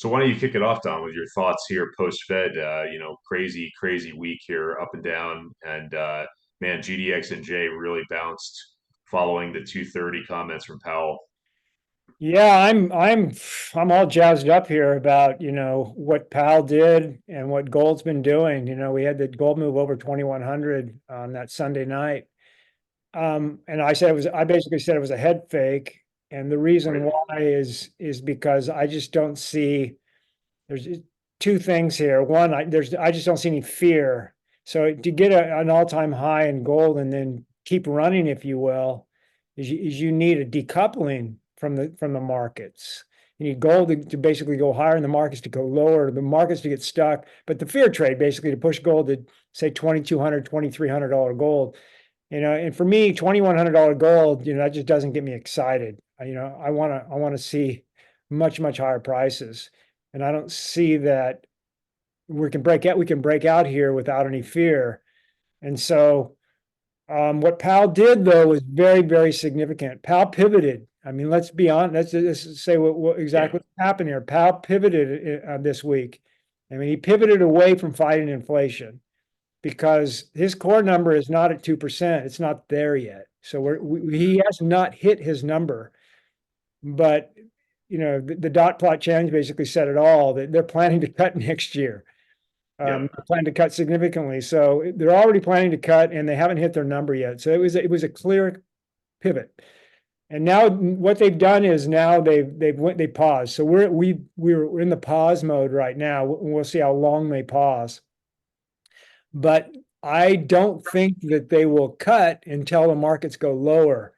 So why don't you kick it off, Don, with your thoughts here post-Fed? Crazy, crazy week here, up and down, and man, GDX and J really bounced following the 230 comments from Powell. Yeah, I'm all jazzed up here about, what Powell did and what gold's been doing. We had the gold move over 2100 on that Sunday night. And I basically said it was a head fake. And the reason Right. why is because I just don't see there's two things here. One, I just don't see any fear. So to get an all-time high in gold and then keep running, if you will, is you need a decoupling from the markets. You need gold to basically go higher and the markets to go lower, the markets to get stuck. But the fear trade basically to push gold to say $2,200, $2,300 gold. And for me, $2,100 gold, that just doesn't get me excited. I want to see much, much higher prices. And I don't see that we can break out here without any fear. And so what Powell did though was very, very significant. Powell pivoted. I mean, let's be honest. Let's say what Yeah. exactly happened here. Powell pivoted this week. I mean, he pivoted away from fighting inflation because his core number is not at 2%. It's not there yet. So he has not hit his number. But the dot plot challenge basically said it all, that they're planning to cut next year. Yep. They plan to cut significantly. So they're already planning to cut and they haven't hit their number yet. So it was a clear pivot. And now what they've done is now they paused. So we're in the pause mode right now. We'll see how long they pause. But I don't think that they will cut until the markets go lower.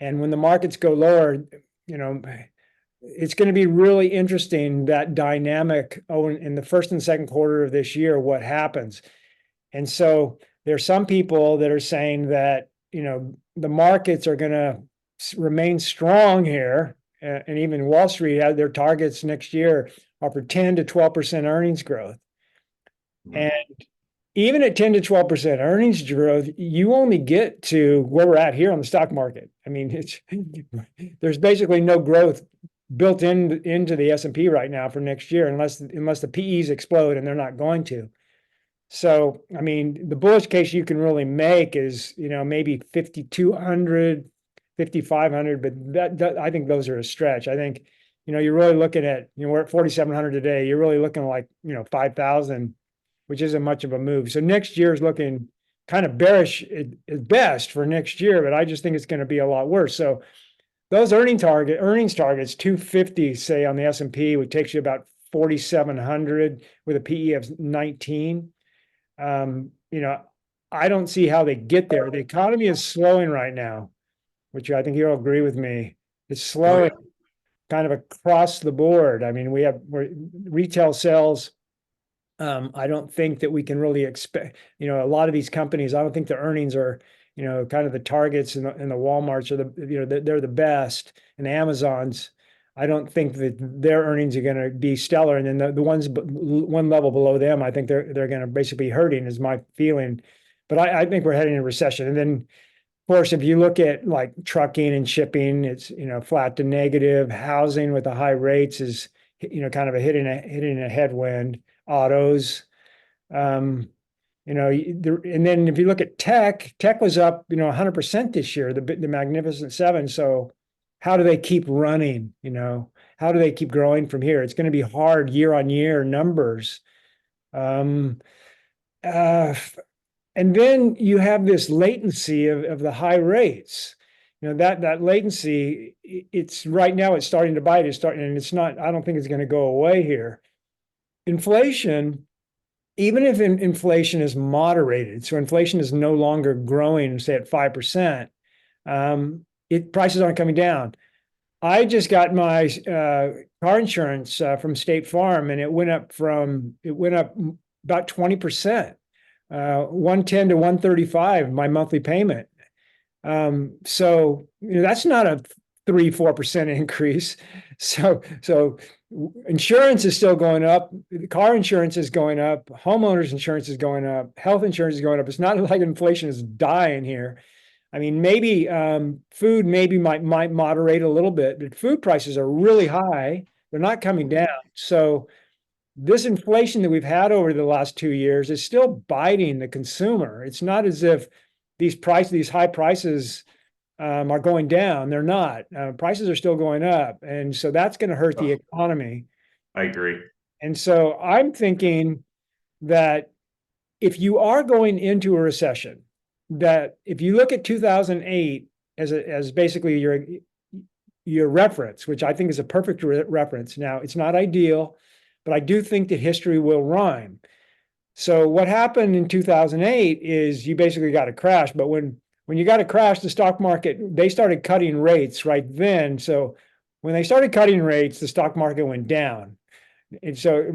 And when the markets go lower, you know, it's going to be really interesting, that dynamic in the first and second quarter of this year, what happens. And so there's some people that are saying that, the markets are going to remain strong here. And even Wall Street had their targets next year are for 10 to 12% earnings growth. Mhm. And even at 10 to 12% earnings growth, you only get to where we're at here on the stock market. I mean, there's basically no growth built into the S&P right now for next year, unless the PEs explode, and they're not going to. So, I mean, the bullish case you can really make is, maybe 5,200, 5,500, but that I think those are a stretch. I think, you're really looking at, we're at 4,700 today. You're really looking like, 5,000, which isn't much of a move. So next year is looking kind of bearish at best for next year, but I just think it's going to be a lot worse. So those earnings targets, 250, say on the S&P, which takes you about 4,700 with a PE of 19. I don't see how they get there. The economy is slowing right now, which I think you'll agree with me. It's Oh slowing yeah. kind of across the board. I mean, we're retail sales. I don't think that we can really expect, a lot of these companies, I don't think the earnings are, kind of the Targets and the Walmarts are they're the best, and the Amazons. I don't think that their earnings are going to be stellar. And then the ones one level below them, I think they're going to basically be hurting, is my feeling. But I think we're heading in a recession. And then, of course, if you look at like trucking and shipping, it's, flat to negative. Housing with the high rates is, kind of hitting a headwind. Autos, and then if you look at tech was up, 100% this year, the Magnificent Seven. So how do they keep running? How do they keep growing from here? It's going to be hard year on year numbers. Um, uh, and then you have this latency of the high rates. That latency, it's right now it's starting to bite. And it's not, I don't think it's going to go away here. Inflation, even if inflation is moderated, so inflation is no longer growing, say at 5%, prices aren't coming down. I just got my car insurance from State Farm, and it went up about 20%, 110 to 135, my monthly payment. So that's not a 3-4% increase. So insurance is still going up. Car insurance is going up. Homeowners insurance is going up. Health insurance is going up. It's not like inflation is dying here. I mean, maybe food might moderate a little bit, but food prices are really high. They're not coming down. So this inflation that we've had over the last 2 years is still biting the consumer. It's not as if these high prices are going down. They're not. Prices are still going up, and so that's going to hurt the Oh, economy. I agree. And so I'm thinking that if you are going into a recession, that if you look at 2008 as basically your reference, which I think is a perfect reference. Now, it's not ideal, but I do think that history will rhyme. So what happened in 2008 is you basically got a crash, but when you got a crash, the stock market, they started cutting rates right then. So when they started cutting rates, the stock market went down. And so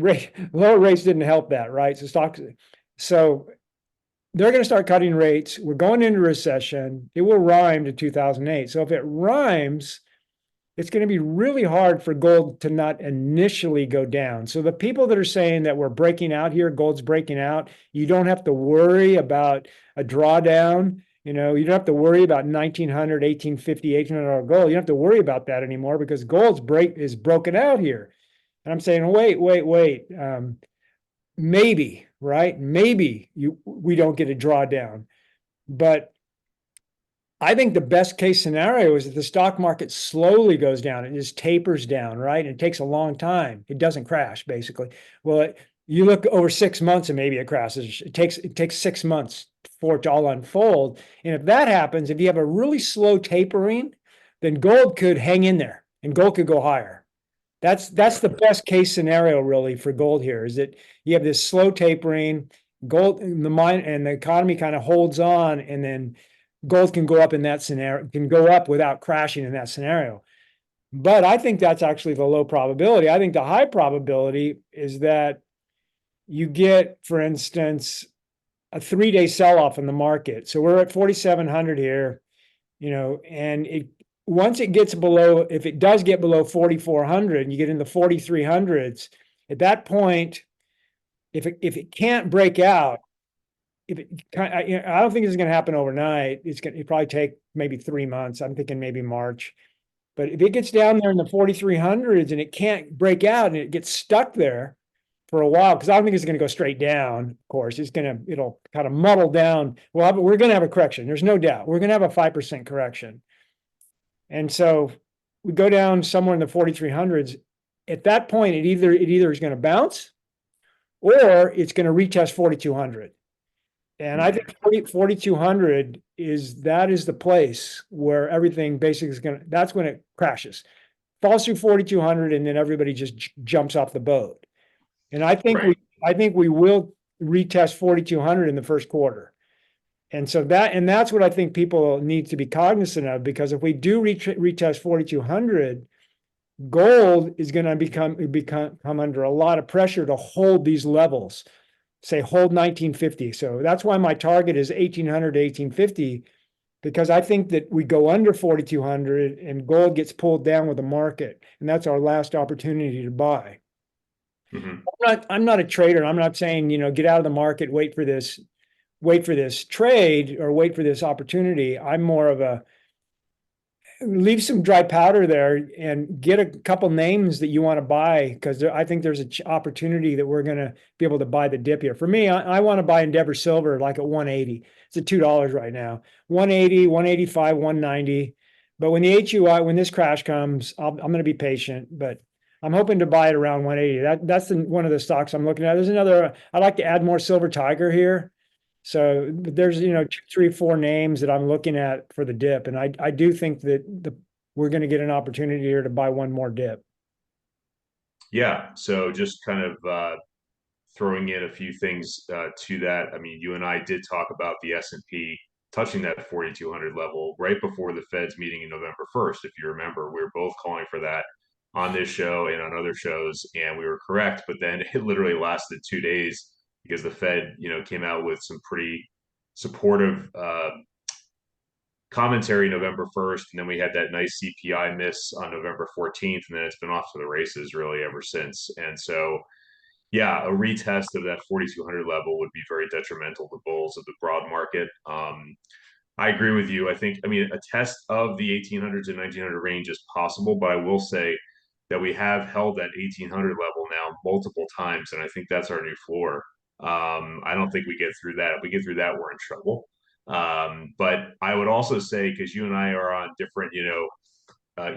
lower rates didn't help that, right? So they're going to start cutting rates. We're going into recession. It will rhyme to 2008. So if it rhymes, it's going to be really hard for gold to not initially go down. So the people that are saying that we're breaking out here, gold's breaking out, you don't have to worry about a drawdown. You don't have to worry about 1900, 1850, $1,800 gold. You don't have to worry about that anymore because gold's is broken out here. And I'm saying, wait. Maybe, right? Maybe we don't get a drawdown. But I think the best case scenario is that the stock market slowly goes down. It just tapers down, right? And it takes a long time. It doesn't crash, basically. Well, you look over 6 months and maybe it crashes. It takes 6 months for it to all unfold. And if that happens, if you have a really slow tapering, then gold could hang in there and gold could go higher. That's the best case scenario really for gold here is that you have this slow tapering, gold, the mine and the economy kind of holds on, and then gold can go up in that scenario, can go up without crashing in that scenario. But I think that's actually the low probability. I think the high probability is that you get, for instance, a 3-day sell-off in the market. So we're at 4,700 here, and once it gets below, if it does get below 4,400 and you get in the 4,300s, at that point, if it can't break out, I don't think this is going to happen overnight. It probably take maybe 3 months. I'm thinking maybe March. But if it gets down there in the 4,300s and it can't break out and it gets stuck there for a while, because I don't think it's going to go straight down. Of course, it'll kind of muddle down. Well, we're going to have a correction. There's no doubt. We're going to have a 5% correction. And so we go down somewhere in the 4,300s. At that point, it either is going to bounce or it's going to retest 4,200. And I think 4,200 is the place where everything basically is going to, that's when it crashes. Falls through 4,200 and then everybody just jumps off the boat. And Right. I think we will retest 4,200 in the first quarter. And so that's what I think people need to be cognizant of, because if we do retest 4,200, gold is going to come under a lot of pressure to hold these levels, say hold 1950. So that's why my target is 1,800 to 1,850, because I think that we go under 4,200 and gold gets pulled down with the market, and that's our last opportunity to buy. Mhm. I'm not a trader. I'm not saying, get out of the market, wait for this trade or wait for this opportunity. I'm more of a leave some dry powder there and get a couple names that you want to buy, because I think there's an opportunity that we're going to be able to buy the dip here. For me, I want to buy Endeavor Silver like at 180. It's at $2 right now. 180, 185, 190. But when when this crash comes, I'm going to be patient, but I'm hoping to buy it around 180. That's one of the stocks I'm looking at. There's another, I'd like to add more Silver Tiger here. So there's, 2, 3, 4 names that I'm looking at for the dip. And I do think that we're going to get an opportunity here to buy one more dip. Yeah. So just kind of throwing in a few things to that. I mean, you and I did talk about the S&P touching that 4,200 level right before the Fed's meeting in November 1st. If you remember, we were both calling for that on this show and on other shows, and we were correct. But then it literally lasted 2 days because the Fed, came out with some pretty supportive commentary November 1st, and then we had that nice CPI miss on November 14th, and then it's been off to the races really ever since. And so, yeah, a retest of that 4,200 level would be very detrimental to bulls of the broad market. I agree with you. I mean, a test of the 1,800 to 1,900 range is possible, but I will say that we have held that 1800 level now multiple times, and I think that's our new floor. I don't think we get through that. If we get through that, we're in trouble. But I would also say, because you and I are on different,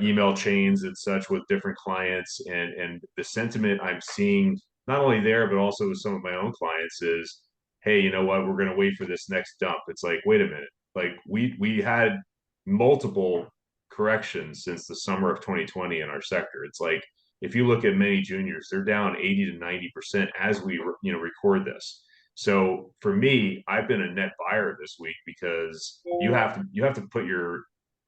email chains and such with different clients, and the sentiment I'm seeing not only there but also with some of my own clients is, hey, you know what, we're going to wait for this next dump. It's like, wait a minute, like we had multiple corrections since the summer of 2020 in our sector. It's like, if you look at many juniors, they're down 80 to 90% as we record this. So for me, I've been a net buyer this week because you have to put your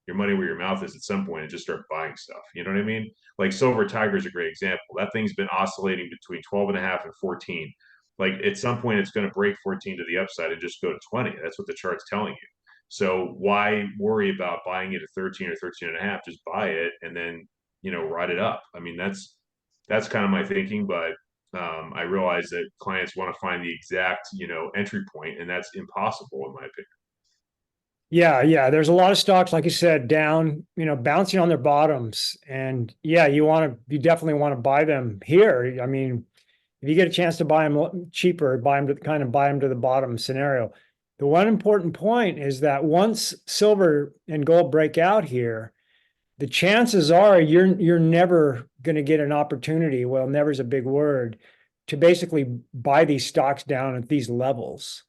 money where your mouth is at some point and just start buying stuff. You know what I mean? Like Silver Tiger is a great example. That thing's been oscillating between 12 and a half and 14. Like at some point it's going to break 14 to the upside and just go to 20. That's what the chart's telling you. So why worry about buying it at 13 or 13 and a half? Just buy it and then, ride it up. I mean, that's kind of my thinking, but I realize that clients want to find the exact, entry point, and that's impossible in my opinion. Yeah, yeah. There's a lot of stocks, like you said, down, bouncing on their bottoms. And yeah, you definitely want to buy them here. I mean, if you get a chance to buy them cheaper, buy them to the bottom scenario. The one important point is that once silver and gold break out here, the chances are you're never going to get an opportunity. Well, never is a big word, to basically buy these stocks down at these levels.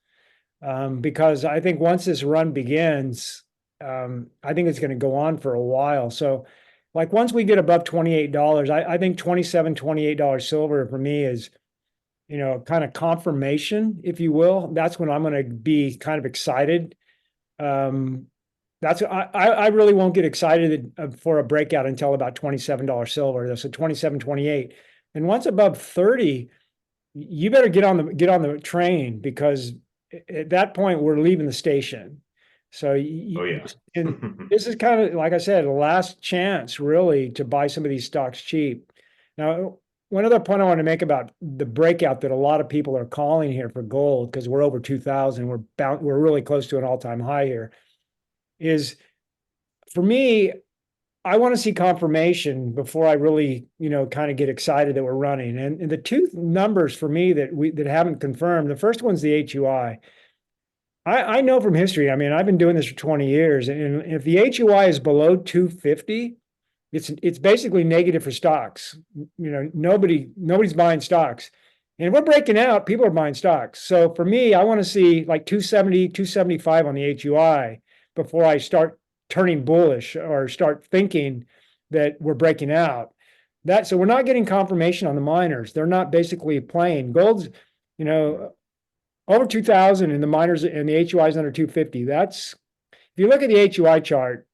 Because I think once this run begins, I think it's going to go on for a while. So, like once we get above $28, I think $27, $28 silver for me is, kind of confirmation, if you will. That's when I'm going to be kind of excited. I really won't get excited for a breakout until about $27 silver. So 27, 28. And once above 30, you better get on the train, because at that point we're leaving the station. So Oh yeah. and this is kind of, like I said, the last chance really to buy some of these stocks cheap. Now, one other point I want to make about the breakout that a lot of people are calling here for gold, because we're over 2000, we're really close to an all-time high here, is, for me, I want to see confirmation before I really, kind of get excited that we're running. And the two numbers for me that haven't confirmed, the first one's the HUI. I know from history, I mean, I've been doing this for 20 years, and if the HUI is below 250, it's basically negative for stocks. Nobody's buying stocks. And if we're breaking out, people are buying stocks. So for me, I want to see like 270, 275 on the HUI before I start turning bullish or start thinking that we're breaking out. So we're not getting confirmation on the miners. They're not basically playing. Gold's, you know, over 2000, and the miners and the HUI is under 250. If you look at the HUI chart,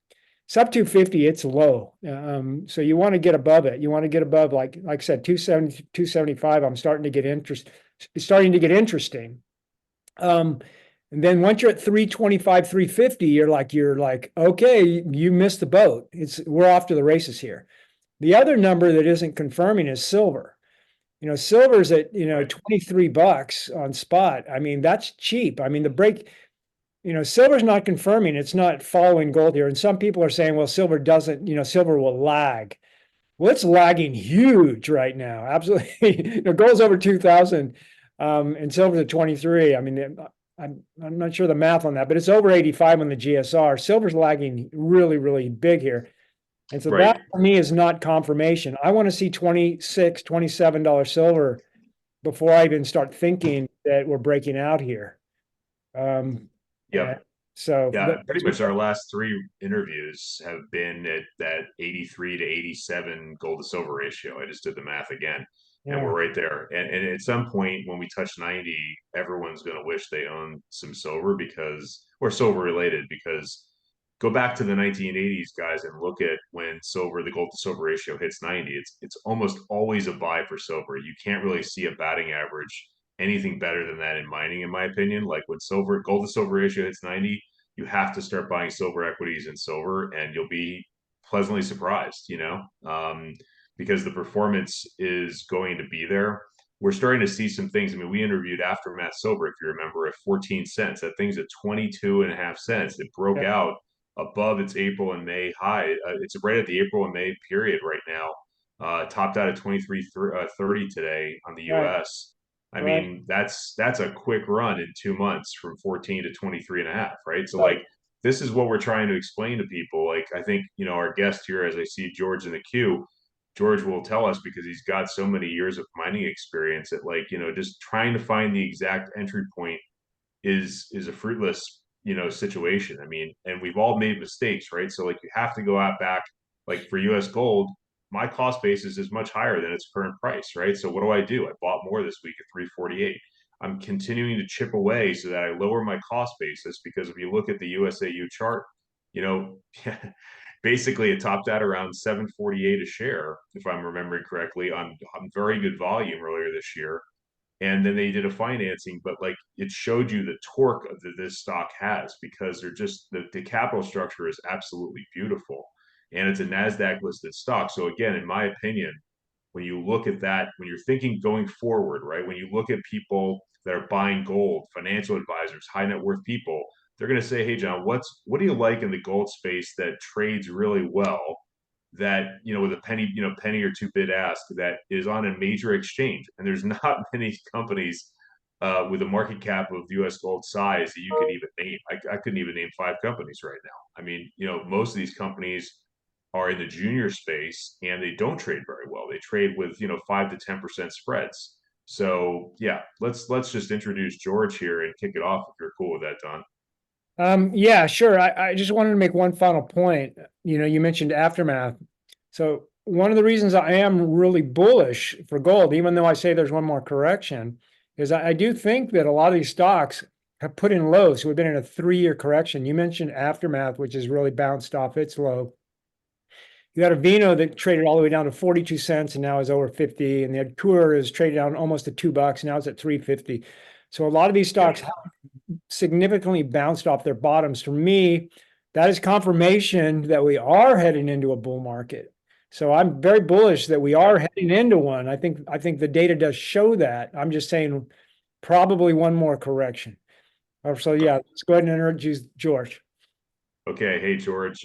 sub 250, it's low. So you want to get above it. You want to get above, like I said, 270, 275. It's starting to get interesting. And then once you're at 325, 350, you're like, okay, you missed the boat. We're off to the races here. The other number that isn't confirming is silver. Silver's at, $23 on spot. I mean, that's cheap. I mean, silver's not confirming. It's not following gold here. And some people are saying, well, silver will lag. Well, it's lagging huge right now. Absolutely. Gold's over 2000, and silver's at 23. I mean, I'm not sure the math on that, but it's over 85 on the GSR. Silver's lagging really, really big here. And so Right. that for me is not confirmation. I want to see $26, $27 silver before I even start thinking that we're breaking out here. Yep. So Yeah, pretty much our last three interviews have been at that 83 to 87 gold to silver ratio. I just did the math again, and yeah, we're right there. And at some point when we touch 90, everyone's going to wish they owned some silver, or silver related, because go back to the 1980s, guys, and look at when the gold to silver ratio hits 90. It's almost always a buy for silver. You can't really see a batting average anything better than that in mining, in my opinion. Like when gold to silver ratio hits 90, you have to start buying silver equities in silver, and you'll be pleasantly surprised, because the performance is going to be there. We're starting to see some things. I mean, we interviewed Aftermath Silver, if you remember, at 14 cents. That thing's at 22 and a half cents. It broke yeah, out above its April and May high. It's right at the April and May period right now. topped out at 23.30 today on the Right, US. I right, mean, that's a quick run in 2 months from 14 to 23 and a half, right? So right. like this is what we're trying to explain to people. Like I think, our guest here, as I see George in the queue, George will tell us because he's got so many years of mining experience that like, just trying to find the exact entry point is a fruitless situation. I mean, and we've all made mistakes, right? So like you have to go out back, like for US gold, my cost basis is much higher than its current price, right? So what do? I bought more this week at 348. I'm continuing to chip away so that I lower my cost basis, because if you look at the USAU chart, you know basically it topped out around 748 a share, if I'm remembering correctly, on very good volume earlier this year. And then they did a financing, but like it showed you the torque that this stock has, because they're just the capital structure is absolutely beautiful, and it's a NASDAQ listed stock. So again, in my opinion, when you look at that, when you're thinking going forward, right, when you look at people that are buying gold, financial advisors, high net worth people, they're going to say, hey John, what do you like in the gold space that trades really well, that with a penny or two bid ask, that is on a major exchange? And there's not many companies with a market cap of US gold size that you could even name. I couldn't even name five companies right now. I mean, most of these companies are in the junior space and they don't trade very well. They trade with 5 to 10% spreads. So yeah, let's just introduce George here and kick it off if you're cool with that, Don. Yeah, sure. I just wanted to make one final point. You mentioned aftermath. So one of the reasons I am really bullish for gold, even though I say there's one more correction, is I do think that a lot of these stocks have put in lows. So we've been in a 3-year correction. You mentioned aftermath, which has really bounced off its low. You had a Vino that traded all the way down to 42 cents and now is over 50. And the Tour is traded down almost to $2. Now it's at 350. So a lot of these Yep. stocks have significantly bounced off their bottoms. For me, that is confirmation that we are heading into a bull market. So I'm very bullish that we are heading into one. I think the data does show that. I'm just saying probably one more correction. So yeah, let's go ahead and introduce George. Okay. Hey, George.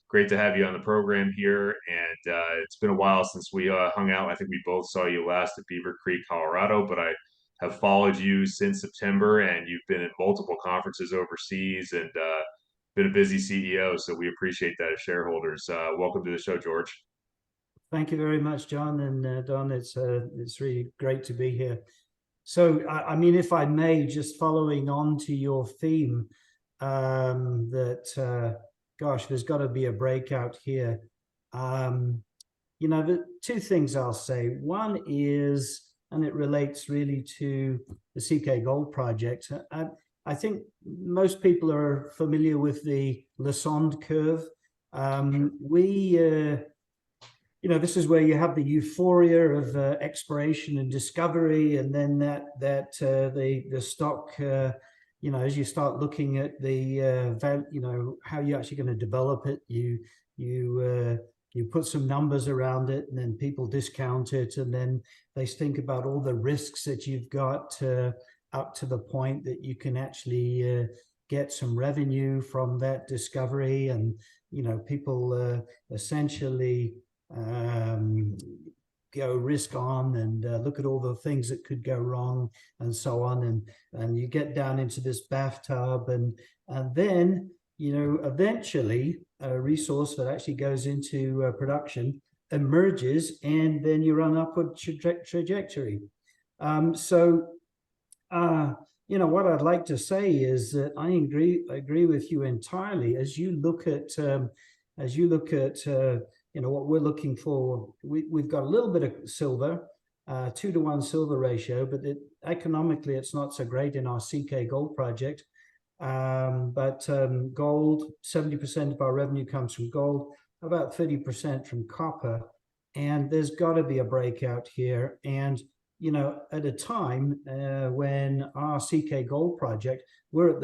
Great to have you on the program here. And it's been a while since we hung out. I think we both saw you last at Beaver Creek, Colorado, but I have followed you since September, and you've been at multiple conferences overseas and been a busy CEO. So we appreciate that as shareholders. Welcome to the show, George. Thank you very much, John and Don. It's really great to be here. So, I mean, if I may, just following on to your theme, gosh, there's got to be a breakout here. The two things I'll say. One is, and it relates really to the CK Gold project. I think most people are familiar with the Lassonde curve. This is where you have the euphoria of exploration and discovery, and then the stock, as you start looking at the how you're actually going to develop it, you put some numbers around it, and then people discount it, and then they think about all the risks that you've got up to the point that you can actually get some revenue from that discovery, and people essentially go risk on and look at all the things that could go wrong and so on, and you get down into this bathtub, and then eventually a resource that actually goes into production emerges, and then you're on upward trajectory. What I'd like to say is that I agree with you entirely. As you look at what we're looking for, we've got a little bit of silver, 2-to-1 silver ratio, but economically it's not so great in our CK Gold project. But gold, 70% of our revenue comes from gold, about 30% from copper, and there's got to be a breakout here. And at a time when our CK Gold project, we're at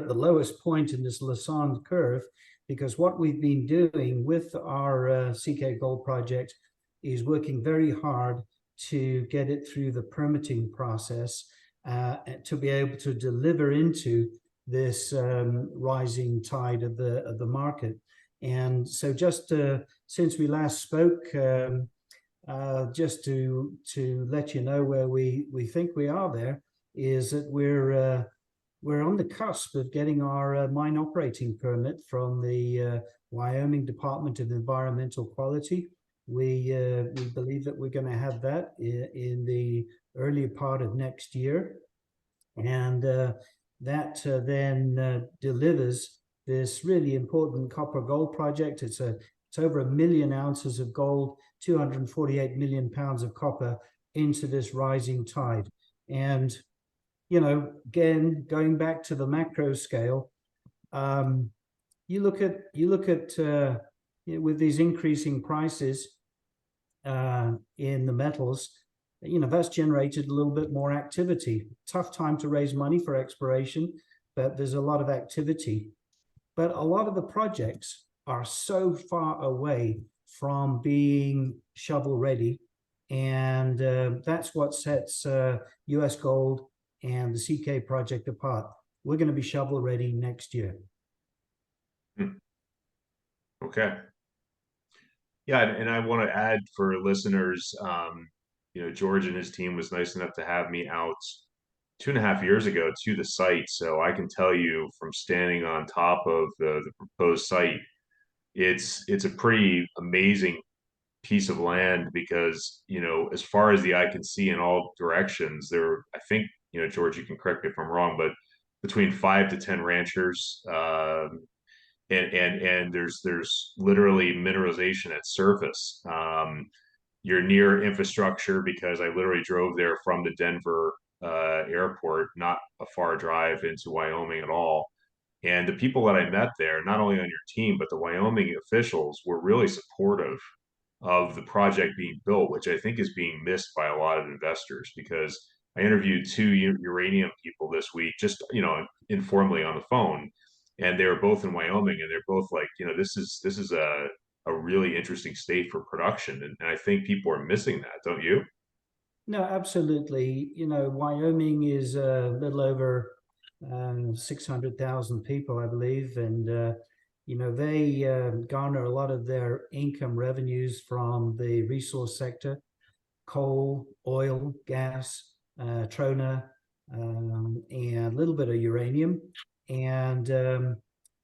the lowest point in this Lassonde curve, because what we've been doing with our CK Gold project is working very hard to get it through the permitting process to be able to deliver into this rising tide of the market. And so just since we last spoke, just to let you know where we think we are there, is that we're on the cusp of getting our mine operating permit from the Wyoming Department of Environmental Quality. We believe that we're going to have that in the earlier part of next year, and that then delivers this really important copper gold project. It's over 1 million ounces of gold, 248 million pounds of copper into this rising tide. And you know, again, going back to the macro scale, you look at with these increasing prices in the metals, you know, that's generated a little bit more activity. Tough time to raise money for exploration, but there's a lot of activity. But a lot of the projects are so far away from being shovel ready, and that's what sets US Gold and the CK project apart. We're going to be shovel ready next year. Okay. Yeah, and I want to add for listeners, you know, George and his team was nice enough to have me out 2.5 years ago to the site. So I can tell you from standing on top of the proposed site, it's a pretty amazing piece of land because, you know, as far as the eye can see in all directions, there, I think, you know, George, you can correct me if I'm wrong, but between 5 to 10 ranchers, and there's literally mineralization at surface. You're near infrastructure because I literally drove there from the Denver airport, not a far drive into Wyoming at all. And the people that I met there, not only on your team, but the Wyoming officials were really supportive of the project being built, which I think is being missed by a lot of investors because I interviewed 2 uranium people this week, just, you know, informally on the phone, and they were both in Wyoming, and they're both like, you know, this is a really interesting state for production, and I think people are missing that, don't you? No, absolutely. You know, Wyoming is a little over 600,000 people, I believe, and you know, they garner a lot of their income revenues from the resource sector: coal, oil, gas, trona, and a little bit of uranium. And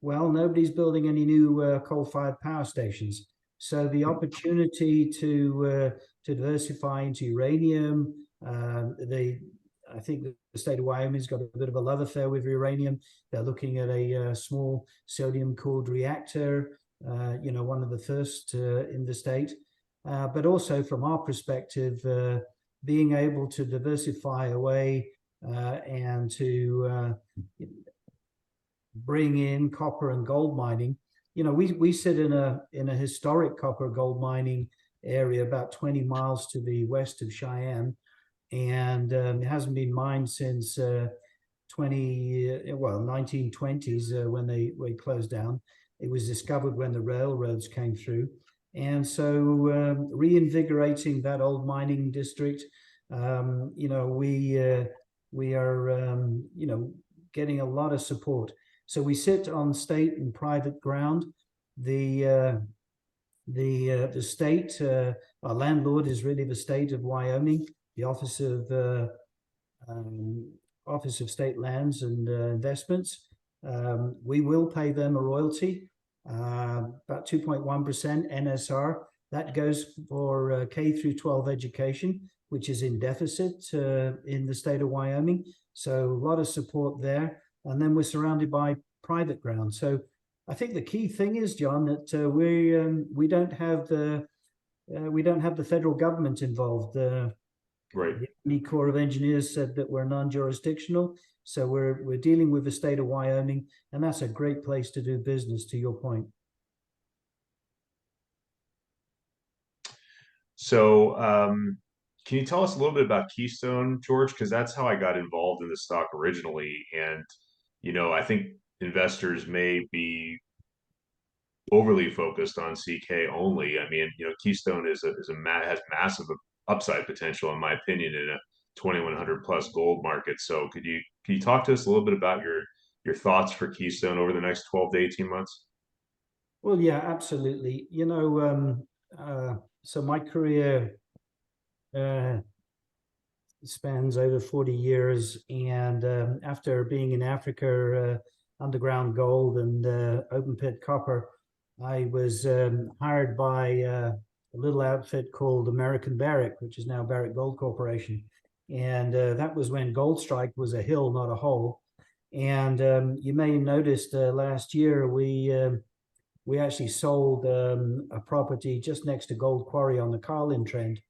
well, nobody's building any new coal-fired power stations. So the opportunity to diversify into uranium, I think the state of Wyoming's got a bit of a love affair with uranium. They're looking at a small sodium-cooled reactor, you know, one of the first in the state. But also from our perspective, being able to diversify away and to bring in copper and gold mining. You know, we sit in a historic copper gold mining area about 20 miles to the west of Cheyenne, and it hasn't been mined since 1920s when they closed down. It was discovered when the railroads came through, and so reinvigorating that old mining district. You know, we are you know, getting a lot of support. So we sit on state and private ground. The state, our landlord is really the state of Wyoming, the Office of State Lands and Investments. We will pay them a royalty, about 2.1% NSR. That goes for K through 12 education, which is in deficit in the state of Wyoming. So a lot of support there. And then we're surrounded by private ground. So I think the key thing is, John, that we don't have the federal government involved. Right. The Army Corps of Engineers said that we're non-jurisdictional, so we're dealing with the state of Wyoming, and that's a great place to do business. To your point. So, can you tell us a little bit about Keystone, George? Because that's how I got involved in the stock originally. And, you know, I think investors may be overly focused on CK only. I mean, you know, Keystone has massive upside potential, in my opinion, in a 2100 plus gold market. So, can you talk to us a little bit about your thoughts for Keystone over the next 12 to 18 months? Well, yeah, absolutely. You know, so my career spans over 40 years. And after being in Africa, underground gold and open pit copper, I was hired by a little outfit called American Barrick, which is now Barrick Gold Corporation. And that was when Goldstrike was a hill, not a hole. And you may have noticed last year we actually sold a property just next to Gold Quarry on the Carlin Trend.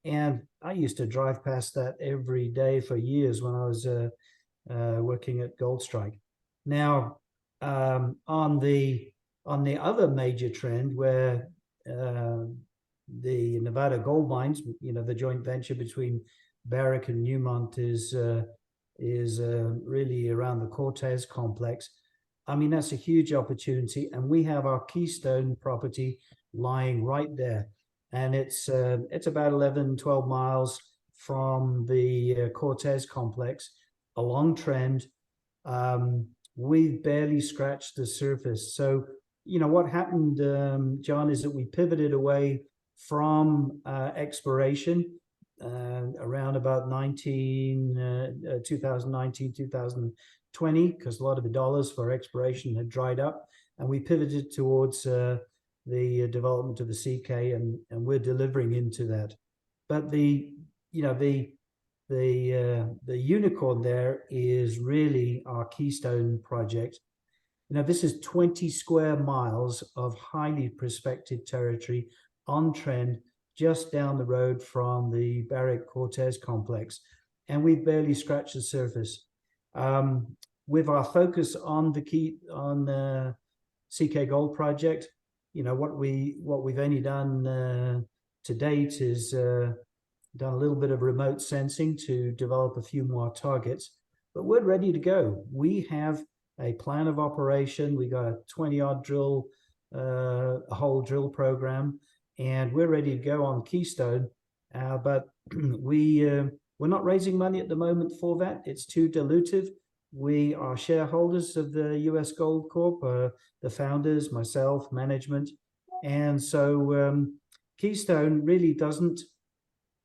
And I used to drive past that every day for years when I was working at Goldstrike. Now, on the other major trend where the Nevada gold mines, the joint venture between Barrick and Newmont is really around the Cortez complex. I mean, that's a huge opportunity, and we have our Keystone property lying right there. And it's about 11, 12 miles from the Cortez complex, a long trend. We've barely scratched the surface. So, what happened, John, is that we pivoted away from exploration around about 2019, 2020, because a lot of the dollars for exploration had dried up. And we pivoted towards the development of the CK, and we're delivering into that. But the unicorn there is really our Keystone project. This is 20 square miles of highly prospective territory on trend, just down the road from the Barrick Cortez complex, and we've barely scratched the surface. With our focus on the CK Gold project, what we've only done to date is done a little bit of remote sensing to develop a few more targets, but we're ready to go. We have a plan of operation. We got a 20-odd hole drill program, and we're ready to go on Keystone. But we're not raising money at the moment for that. It's too dilutive. We are shareholders of the US Gold Corp, the founders, myself, management. And so Keystone really doesn't,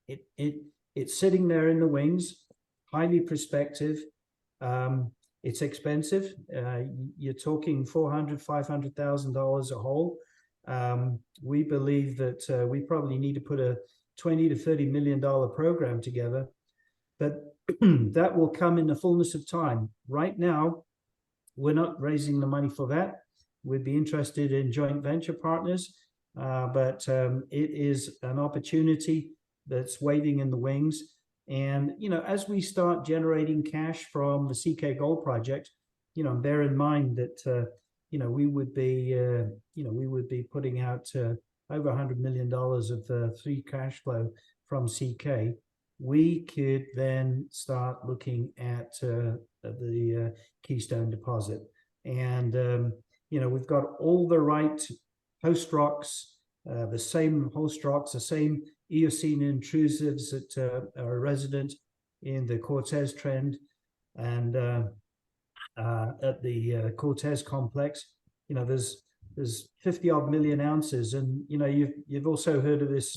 it's sitting there in the wings, highly prospective. It's expensive. You're talking $400,000, $500,000 a hole. We believe that we probably need to put a $20 to $30 million program together, but that will come in the fullness of time. Right now, we're not raising the money for that. We'd be interested in joint venture partners, but it is an opportunity that's waiting in the wings. And, as we start generating cash from the CK Gold project, bear in mind that, we would be putting out over $100 million of free cash flow from CK. We could then start looking at the Keystone deposit. And, we've got all the right host rocks, the same host rocks, the same Eocene intrusives that are resident in the Cortez trend and at the Cortez complex. There's 50-odd million ounces, and you've also heard of this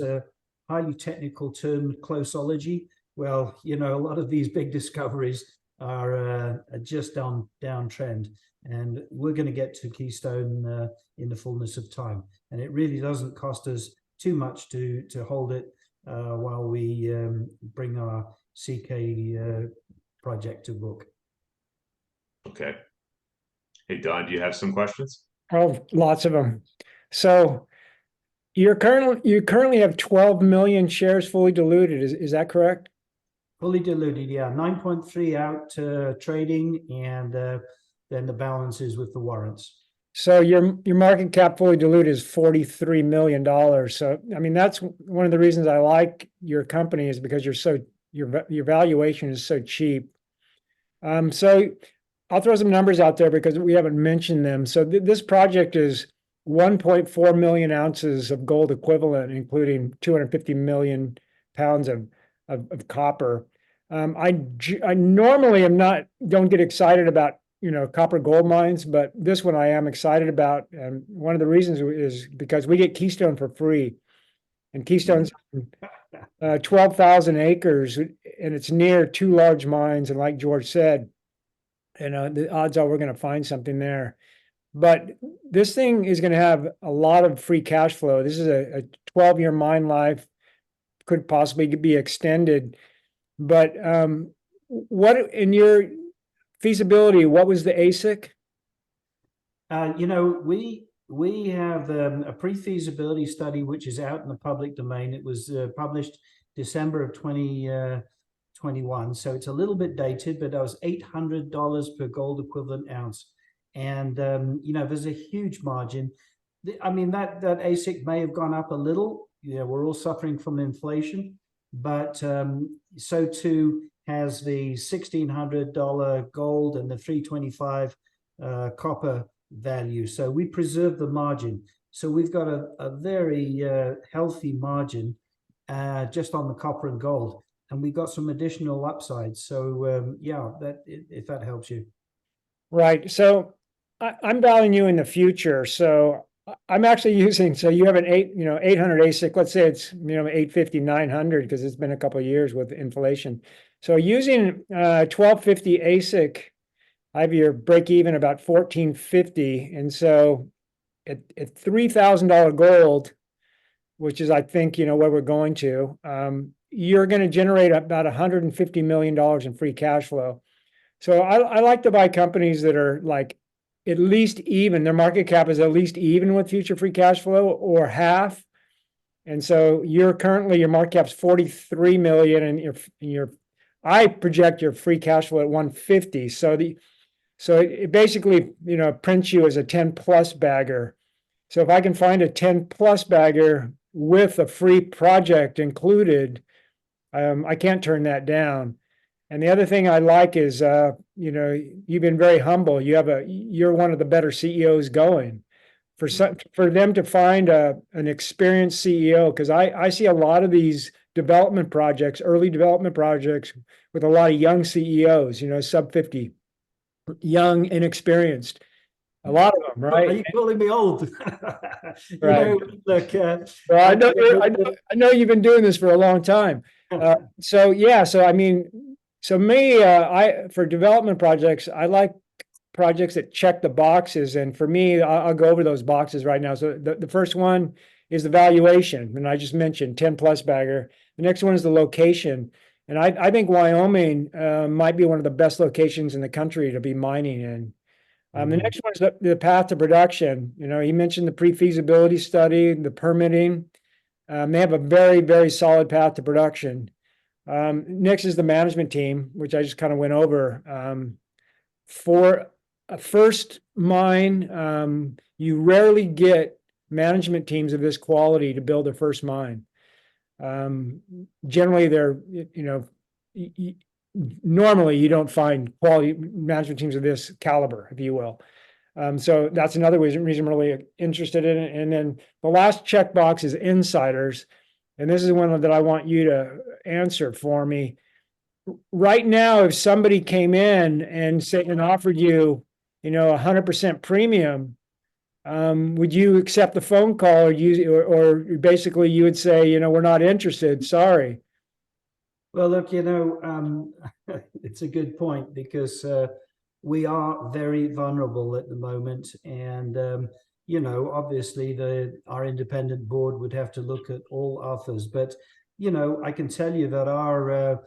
highly technical term, closeology. Well, a lot of these big discoveries are just downtrend, and we're going to get to Keystone in the fullness of time. And it really doesn't cost us too much to hold it while we bring our CK project to book. Okay. Hey, Don, do you have some questions? Oh, lots of them. So you currently have 12 million shares fully diluted. Is that correct? Fully diluted, yeah. 9.3 out trading, and then the balance is with the warrants. So your market cap fully diluted is $43 million. So, I mean, that's one of the reasons I like your company, is because your valuation is so cheap. So I'll throw some numbers out there because we haven't mentioned them. So this project is 1.4 million ounces of gold equivalent, including 250 million pounds of copper. I normally don't get excited about copper gold mines, but this one I am excited about. And one of the reasons is because we get Keystone for free. and Keystone's 12,000 acres, and it's near two large mines. And like George said, the odds are we're going to find something there. But this thing is going to have a lot of free cash flow. This is a 12-year mine life, could possibly be extended. But what in your feasibility, what was the ASIC? We have a pre-feasibility study which is out in the public domain. It was published December of 2021, so it's a little bit dated, but that was $800 per gold equivalent ounce. And there's a huge margin. I mean, that ASIC may have gone up a little. We're all suffering from inflation, but so too has the $1,600 gold and the $325 copper value. So we preserve the margin. So we've got a very healthy margin just on the copper and gold, and we got some additional upsides. So if that helps you. Right. So I'm valuing you in the future. So I'm actually using, so you have an 800 ASIC, let's say it's, 850, 900, because it's been a couple of years with inflation. So using 1250 ASIC, I have your break even about 1450. And so at $3,000 gold, which is, I think, where we're going to, you're going to generate about $150 million in free cash flow. So I like to buy companies that are like at least even, their market cap is at least even with future free cash flow or half. And so your market cap's 43 million, and I project your free cash flow at 150. So it basically, prints you as a 10 plus bagger. So if I can find a 10 plus bagger with a free project included, I can't turn that down. And the other thing I like is, you've been very humble. You're one of the better CEOs going. For them to find an experienced CEO, because I see a lot of these development projects, early development projects, with a lot of young CEOs, sub 50, young, inexperienced. A lot of them, right? Are you calling me old? Right. Look, well, I know you've been doing this for a long time. So I mean. So me, for development projects, I like projects that check the boxes. And for me, I'll go over those boxes right now. So the first one is the valuation. And I just mentioned 10 plus bagger. The next one is the location. And I think Wyoming might be one of the best locations in the country to be mining in. The next one is the path to production. He mentioned the pre-feasibility study, the permitting. They have a very, very solid path to production. Next is the management team, which I just kind of went over. For a first mine, you rarely get management teams of this quality to build a first mine. Generally, they're, normally you don't find quality management teams of this caliber, if you will. So that's another reason I'm really interested in it. And then the last checkbox is insiders. And this is one that I want you to answer for me. Right now, if somebody came in and offered you, 100% premium, would you accept the phone call, or basically you would say, we're not interested, sorry? Well, look, it's a good point, because we are very vulnerable at the moment, and obviously our independent board would have to look at all offers. But I can tell you that our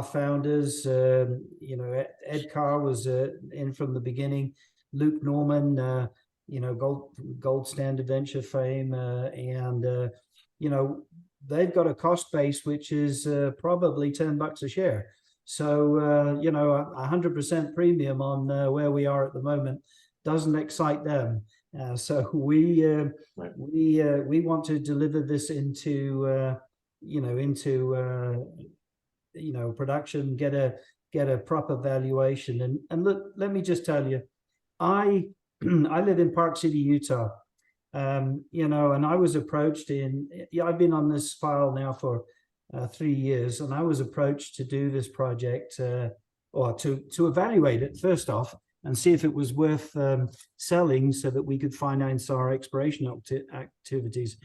founders, Ed Carr was in from the beginning, Luke Norman, Gold Standard Venture fame, and they've got a cost base which is probably $10 a share. So 100% premium on where we are at the moment doesn't excite them. So we want to deliver this into production, get a proper valuation. And look, let me just tell you, I live in Park City, Utah. And I was approached I've been on this file now for 3 years, and I was approached to do this project, or to evaluate it first off and see if it was worth selling so that we could finance our exploration activities.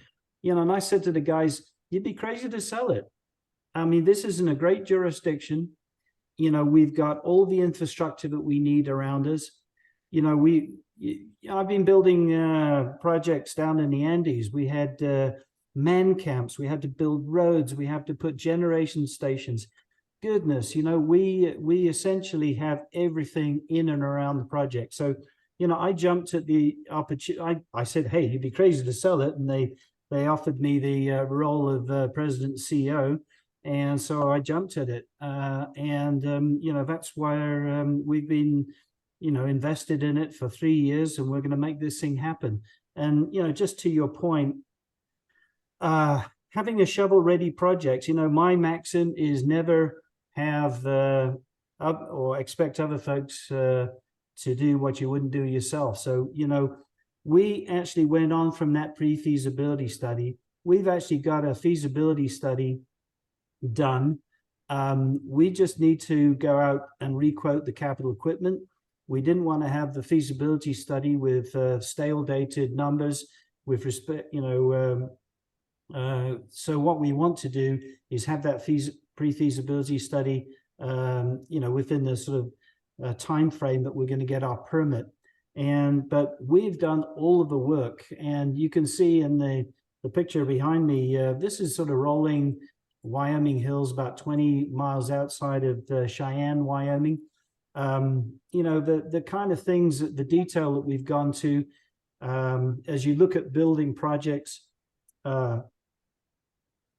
And I said to the guys, you'd be crazy to sell it. I mean, this is in a great jurisdiction. You know, we've got all the infrastructure that we need around us. You know, I've been building projects down in the Andes. We had man camps. We had to build roads. We have to put generation stations. Goodness, you know, we essentially have everything in and around the project. So, you know, I jumped at the opportunity. I said, hey, you'd be crazy to sell it. And they offered me the role of president and CEO. And so I jumped at it. You know, that's where we've been, you know, invested in it for 3 years, and we're going to make this thing happen. And, you know, just to your point, having a shovel-ready project, you know, my maxim is never have or expect other folks to do what you wouldn't do yourself. So, you know, we actually went on from that pre-feasibility study. We've actually got a feasibility study done. We just need to go out and requote the capital equipment. We didn't want to have the feasibility study with stale dated numbers with respect, you know. So what we want to do is have that pre-feasibility study, you know, within the sort of time frame that we're going to get our permit. But we've done all of the work, and you can see in the picture behind me, this is sort of rolling Wyoming hills, about 20 miles outside of Cheyenne, Wyoming. You know, the kind of things, the detail that we've gone to, as you look at building projects,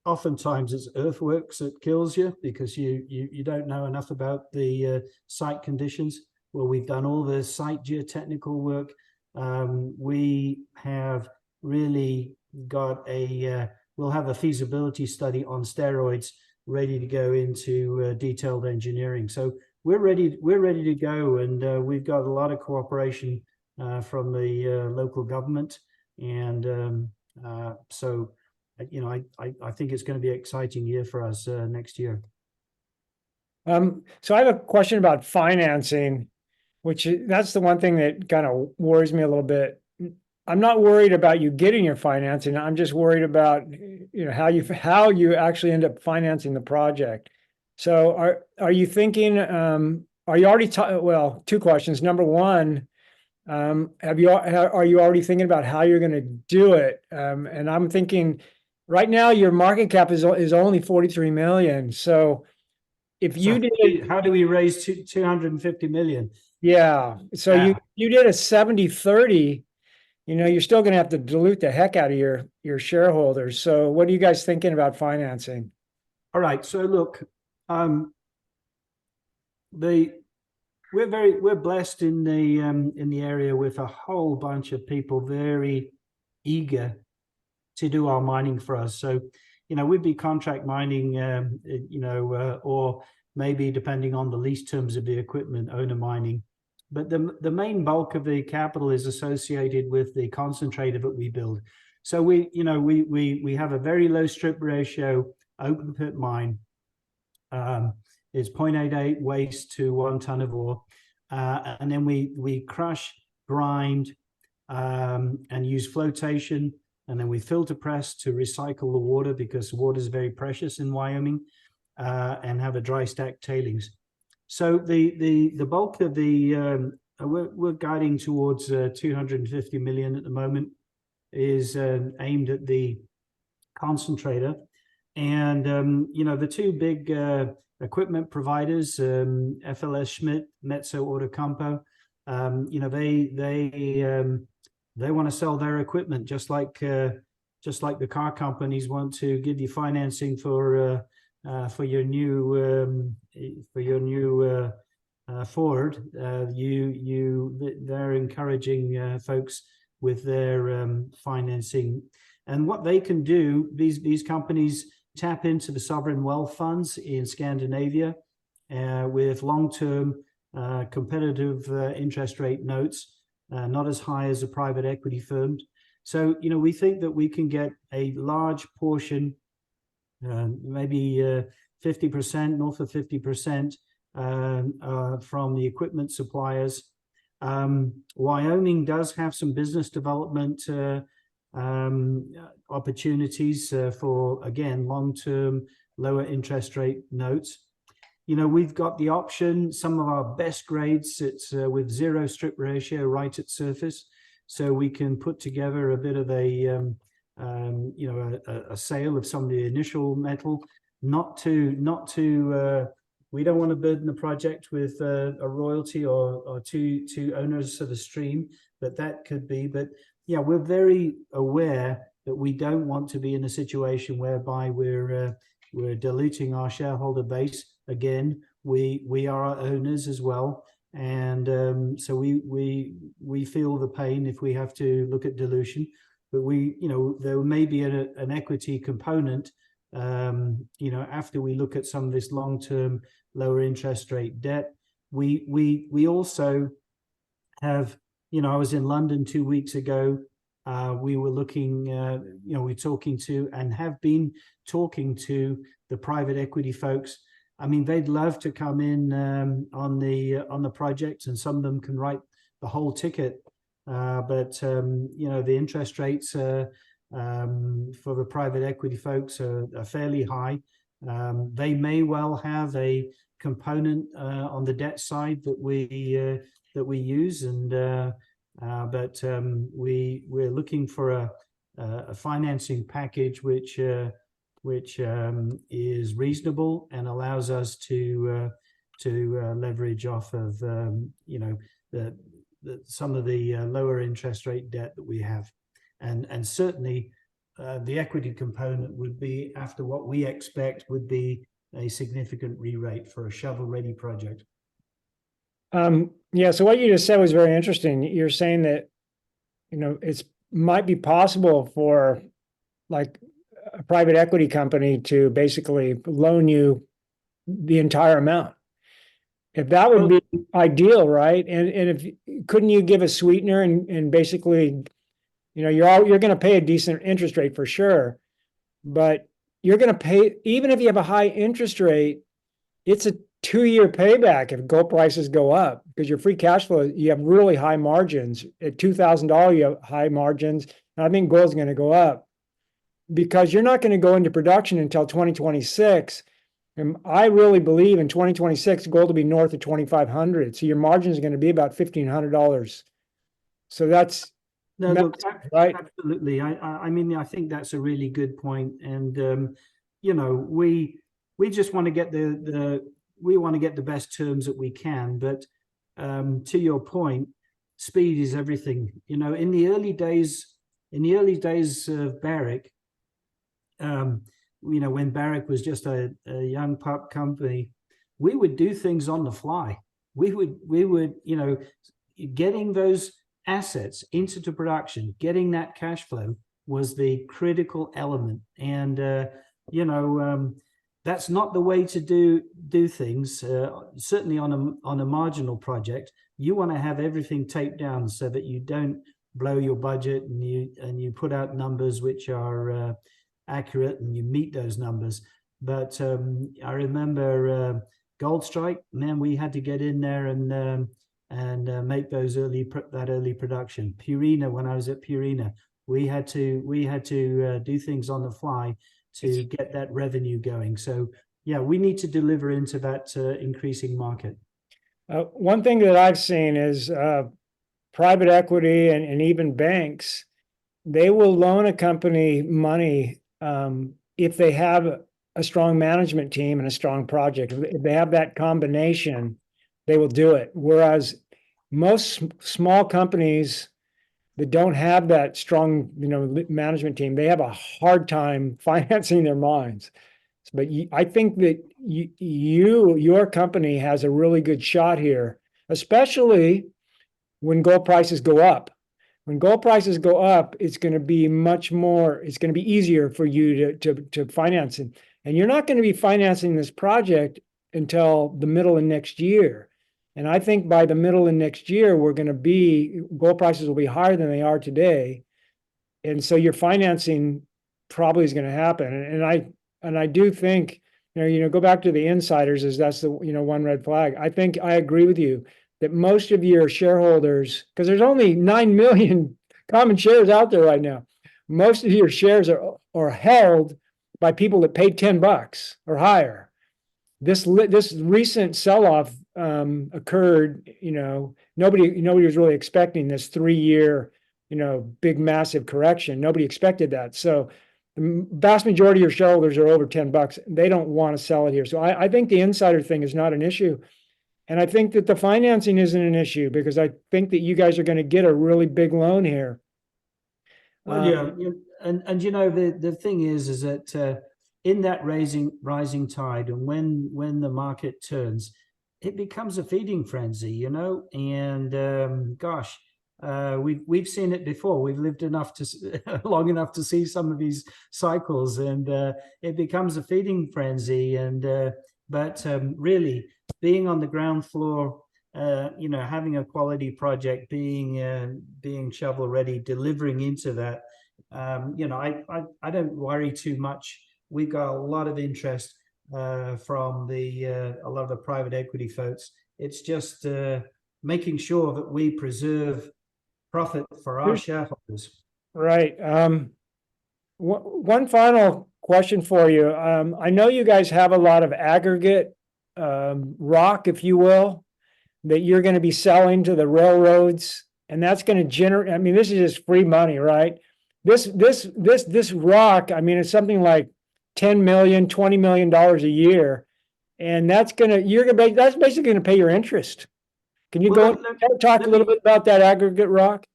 oftentimes it's earthworks that kills you because you don't know enough about the site conditions. Well, we've done all the site geotechnical work. We have really got we'll have a feasibility study on steroids ready to go into detailed engineering. So we're ready to go, and we've got a lot of cooperation from the local government. And so, you know, I think it's going to be an exciting year for us next year. So I have a question about financing, that's the one thing that kind of worries me a little bit. I'm not worried about you getting your financing. I'm just worried about, you know, how you actually end up financing the project. So are you thinking, are you already, well, two questions. Number one, are you already thinking about how you're going to do it? And I'm thinking right now your market cap is only 43 million. So if you did, how do we raise 250 million? Yeah. So you did a 70-30, you know, you're still going to have to dilute the heck out of your shareholders. So what are you guys thinking about financing? All right. So look, we're blessed in the area with a whole bunch of people very eager to do our mining for us. So, you know, we'd be contract mining, you know, or maybe depending on the lease terms of the equipment, owner mining. But the main bulk of the capital is associated with the concentrator that we build. So we have a very low strip ratio open pit mine. It's 0.88 waste to 1 ton of ore. And then we crush, grind, and use flotation. And then we filter press to recycle the water because water is very precious in Wyoming, and have a dry stack tailings. So the bulk of the we're guiding towards 250 million at the moment is aimed at the concentrator. And you know, the two big equipment providers, FLS Schmidt, Metso Autocampo, you know, they want to sell their equipment just like the car companies want to give you financing for your new Ford. They're encouraging folks with their financing. And what they can do, these companies tap into the sovereign wealth funds in Scandinavia with long-term competitive interest rate notes, not as high as a private equity firm. So, you know, we think that we can get a large portion, maybe 50%, north of 50%, from the equipment suppliers. Wyoming does have some business development opportunities for, again, long-term lower interest rate notes. You know, we've got the option, some of our best grades, it's with 0 strip ratio right at surface. So we can put together a bit of a, you know, a sale of some of the initial metal, not to we don't want to burden the project with a royalty or two owners of the stream, but that could be. But yeah, we're very aware that we don't want to be in a situation whereby we're diluting our shareholder base. Again, we are our owners as well, and so we feel the pain if we have to look at dilution. But you know, there may be an equity component, you know, after we look at some of this long-term lower interest rate debt. We also have, you know, I was in London 2 weeks ago. We were looking, you know, we're talking to and have been talking to the private equity folks. I mean, they'd love to come in on the project, and some of them can write the whole ticket. But you know, the interest rates for the private equity folks are fairly high. They may well have a component on the debt side that we use, and but we're looking for a financing package which is reasonable and allows us to leverage off of you know, some of the lower interest rate debt that we have, and certainly the equity component would be, after what we expect would be a significant re-rate for a shovel-ready project. Yeah, so what you just said was very interesting. You're saying that, you know, it's might be possible for like a private equity company to basically loan you the entire amount. If that would be ideal, right? And if couldn't you give a sweetener and basically, you know, you're going to pay a decent interest rate for sure, but you're going to pay, even if you have a high interest rate, it's a 2-year payback if gold prices go up, because your free cash flow, you have really high margins. At $2,000, you have high margins. And I think gold's going to go up because you're not going to go into production until 2026. And I really believe in 2026, gold will be north of 2,500. So your margins are going to be about $1,500. So that's no, look, right. Absolutely. I mean, I think that's a really good point. And you know, we just want to get the best terms that we can. But to your point, speed is everything. You know, in the early days of Barrick, you know, when Barrick was just a young pup company, we would do things on the fly. We would, you know, getting those assets into the production, getting that cash flow was the critical element. And you know, that's not the way to do things. Certainly on a marginal project, you want to have everything taped down so that you don't blow your budget, and you put out numbers which are accurate, and you meet those numbers. But I remember Goldstrike, man, we had to get in there and make those early production. Purina, when I was at Purina, we had to do things on the fly to get that revenue going. So yeah, we need to deliver into that increasing market. One thing that I've seen is private equity and even banks, they will loan a company money if they have a strong management team and a strong project. If they have that combination, they will do it. Whereas most small companies that don't have that strong, you know, management team, they have a hard time financing their mines. But I think that your company has a really good shot here, especially when gold prices go up. When gold prices go up, it's going to be it's going to be easier for you to finance it. And you're not going to be financing this project until the middle of next year. And I think by the middle of next year, gold prices will be higher than they are today. And so your financing probably is going to happen. And I do think, you know, go back to the insiders, as that's the, you know, one red flag. I think I agree with you that most of your shareholders, because there's only 9 million common shares out there right now, most of your shares are held by people that paid $10 or higher. This recent sell-off occurred, nobody was really expecting this 3-year, big massive correction. Nobody expected that. So the vast majority of your shareholders are over $10. They don't want to sell it here. So I think the insider thing is not an issue. And I think that the financing isn't an issue because I think that you guys are going to get a really big loan here. Well, and the thing is that in that rising tide, and when the market turns, it becomes a feeding frenzy, and gosh, we've seen it before. We've lived long enough to see some of these cycles, and it becomes a feeding frenzy. But really, being on the ground floor, having a quality project, being shovel ready, delivering into that, I don't worry too much. We've got a lot of interest from a lot of the private equity folks. It's just making sure that we preserve profit for our shareholders. Right. One final question for you. I know you guys have a lot of aggregate rock, if you will, that you're going to be selling to the railroads, and that's going to generate. I mean, this is just free money, right? This rock. I mean, it's something like $10 million, $20 million a year, and that's basically going to pay your interest. Can you talk a little bit about that aggregate rock?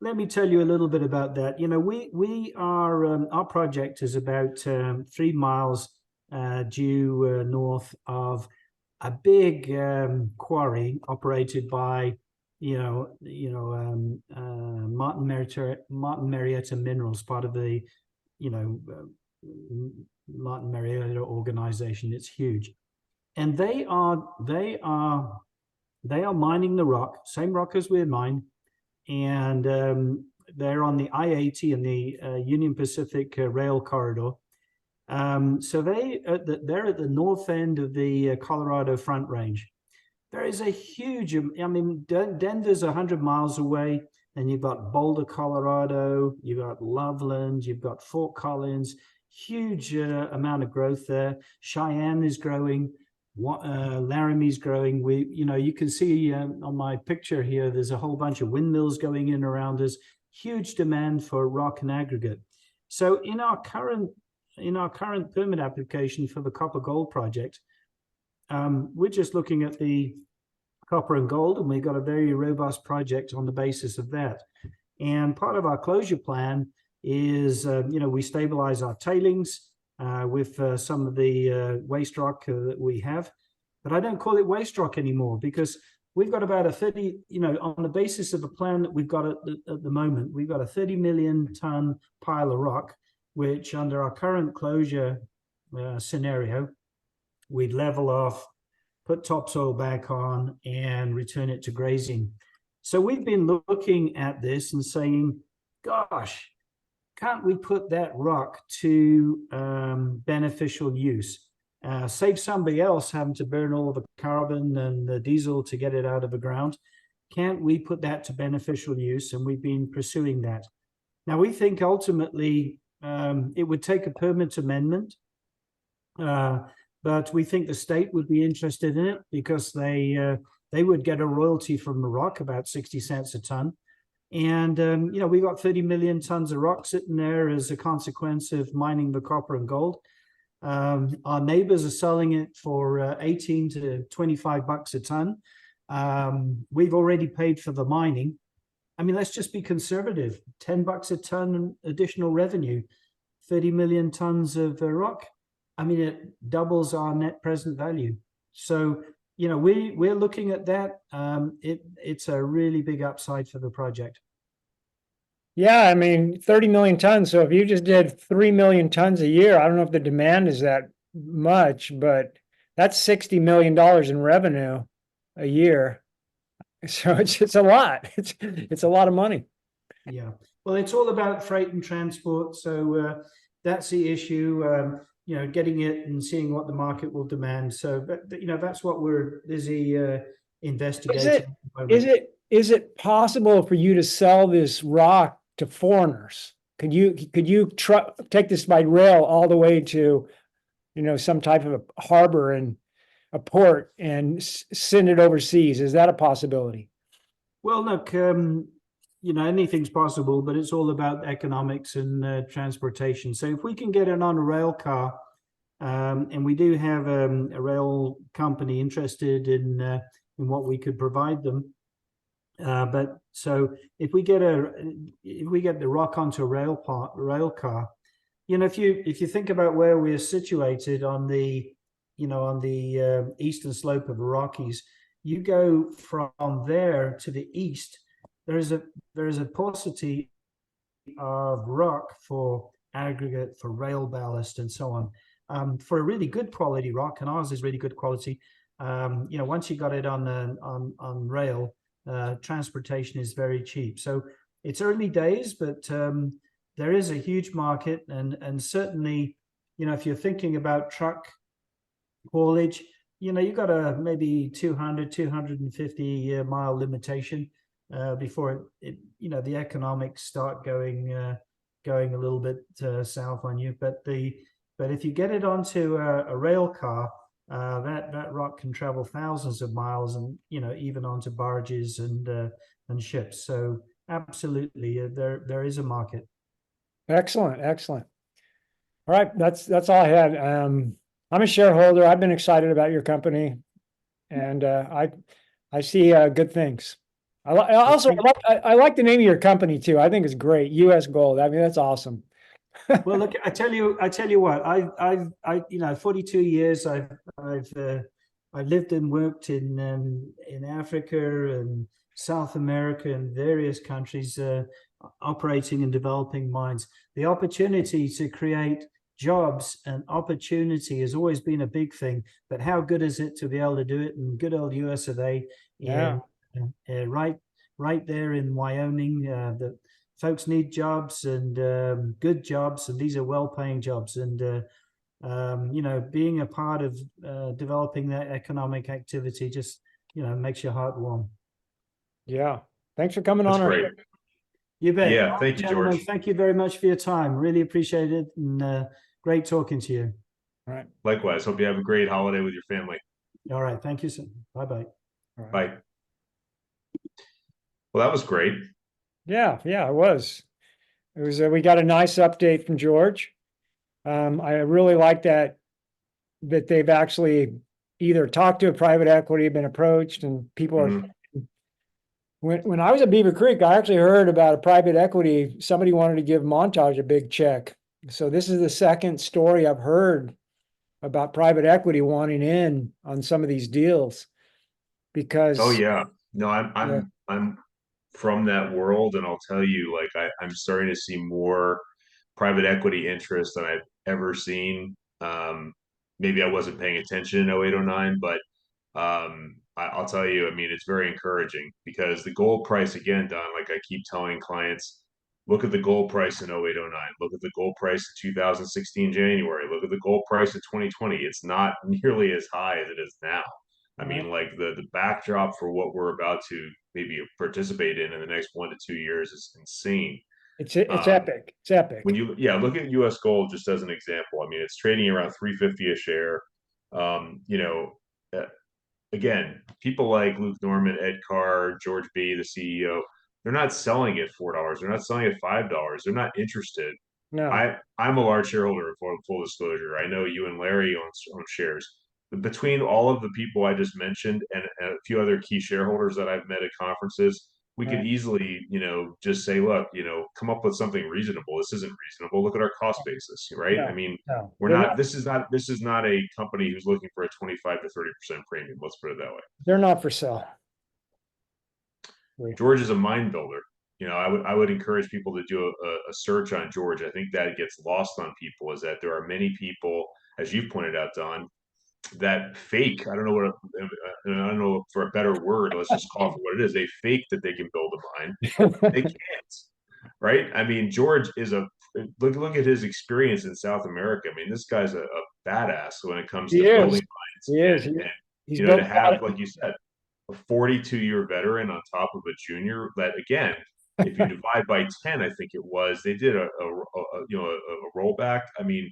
Let me tell you a little bit about that. We are our project is about 3 miles due north of a big quarry operated by Martin Marietta Minerals, part of the Martin Marietta organization. It's huge, and they are mining the rock, same rock as we mine. And they're on the I-80 and the Union Pacific Rail Corridor. So they're at the north end of the Colorado Front Range. There is a huge, Denver's 100 miles away, and you've got Boulder, Colorado, you've got Loveland, you've got Fort Collins, huge amount of growth there. Cheyenne is growing. Laramie's growing. You can see on my picture here, there's a whole bunch of windmills going in around us. Huge demand for rock and aggregate. So in our current permit application for the copper gold project, we're just looking at the copper and gold, and we've got a very robust project on the basis of that. And part of our closure plan is, we stabilize our tailings with some of the waste rock that we have. But I don't call it waste rock anymore, because we've got about a 30, on the basis of the plan that we've got at the moment, we've got a 30 million ton pile of rock, which under our current closure scenario, we'd level off, put topsoil back on, and return it to grazing. So we've been looking at this and saying, gosh, can't we put that rock to beneficial use? Save somebody else having to burn all the carbon and the diesel to get it out of the ground. Can't we put that to beneficial use? And we've been pursuing that. Now, we think ultimately it would take a permit amendment, but we think the state would be interested in it because they would get a royalty from the rock, about 60 cents a ton. And, we got 30 million tons of rock sitting there as a consequence of mining the copper and gold. Our neighbors are selling it for 18 to 25 bucks a ton. We've already paid for the mining. I mean, let's just be conservative. 10 bucks a ton additional revenue, 30 million tons of rock. I mean, it doubles our net present value. So, we're looking at that. It's a really big upside for the project. Yeah, I mean, 30 million tons. So if you just did 3 million tons a year, I don't know if the demand is that much, but that's $60 million in revenue a year. So it's a lot. It's a lot of money. Yeah. Well, it's all about freight and transport. So that's the issue. Getting it and seeing what the market will demand. So, that's what we're busy investigating. Is it possible for you to sell this rock to foreigners? could you take this by rail all the way to, some type of a harbor and a port and send it overseas? Is that a possibility? Well, look, anything's possible, but it's all about economics and transportation. So if we can get it on a rail car, and we do have a rail company interested in what we could provide them. But so if we get the rock onto a rail car, if you think about where we're situated on the eastern slope of the Rockies, you go from there to the east. There is a paucity of rock for aggregate, for rail ballast, and so on. For a really good quality rock, and ours is really good quality. Once you got it on rail, transportation is very cheap. So it's early days, but there is a huge market, and certainly, if you're thinking about truck haulage, you got a maybe 250 mile limitation before the economics start going a little bit south on you. But if you get it onto a rail car, that rock can travel thousands of miles, and even onto barges and ships. So absolutely, there is a market. Excellent. All right, that's all I had. I'm a shareholder. I've been excited about your company, and I see good things. I like the name of your company too. I think it's great. US Gold. I mean, that's awesome. Well, look, I tell you what, I've 42 years. I've lived and worked in Africa and South America and various countries, operating and developing mines. The opportunity to create jobs and opportunity has always been a big thing. But how good is it to be able to do it in good old US of A? Yeah. Right there in Wyoming. The folks need jobs, and good jobs, and these are well-paying jobs. And being a part of developing that economic activity just makes your heart warm. Yeah. Thanks for coming That's on. great. You bet. Yeah, thank you, Gentlemen, George. thank you very much for your time. Really appreciate it, and great talking to you. All right. Likewise. Hope you have a great holiday with your family. All right. Thank you, sir. Bye-bye. All right. Bye. Well, that was great. Yeah, it was. It was. We got a nice update from George. I really like that they've actually either talked to a private equity, been approached, and people are. When I was at Beaver Creek, I actually heard about a private equity. Somebody wanted to give Montage a big check. So this is the second story I've heard about private equity wanting in on some of these deals, because Oh yeah. No, Yeah. I'm from that world, and I'll tell you, like I'm starting to see more private equity interest than I've ever seen. Maybe I wasn't paying attention in 0809, but I'll tell you, I mean, it's very encouraging because the gold price, again, Don, like I keep telling clients, look at the gold price in 0809, look at the gold price in 2016 January, look at the gold price in 2020. It's not nearly as high as it is now. I mean, like the backdrop for what we're about to maybe participate in the next 1 to 2 years is insane. It's epic. It's epic. When you look at US gold just as an example. I mean, it's trading around 350 a share. Uh, again, people like Luke Norman, Ed Carr, George B, the CEO, they're not selling at $4. They're not selling at $5. They're not interested. No. I'm a large shareholder, for full disclosure. I know you and Larry own shares. Between all of the people I just mentioned and a few other key shareholders that I've met at conferences, we could easily, just say, look, come up with something reasonable. This isn't reasonable. Look at our cost basis, right? No, I mean, no. we're They're not. This is not a company who's looking for a 25 to 30% premium. Let's put it that way. They're not for sale. George is a mind builder. I would encourage people to do a search on George. I think that gets lost on people, is that there are many people, as you've pointed out, Don, that fake. I don't know for a better word. Let's just call it for what it is. They fake that they can build a mine. They can't, right? I mean, George is look at his experience in South America. I mean, this guy's a badass when it comes to building mines. He is. And He's to have, like you said, a 42-year veteran on top of a junior, that again, if you divide by 10, I think it was, they did a rollback. I mean,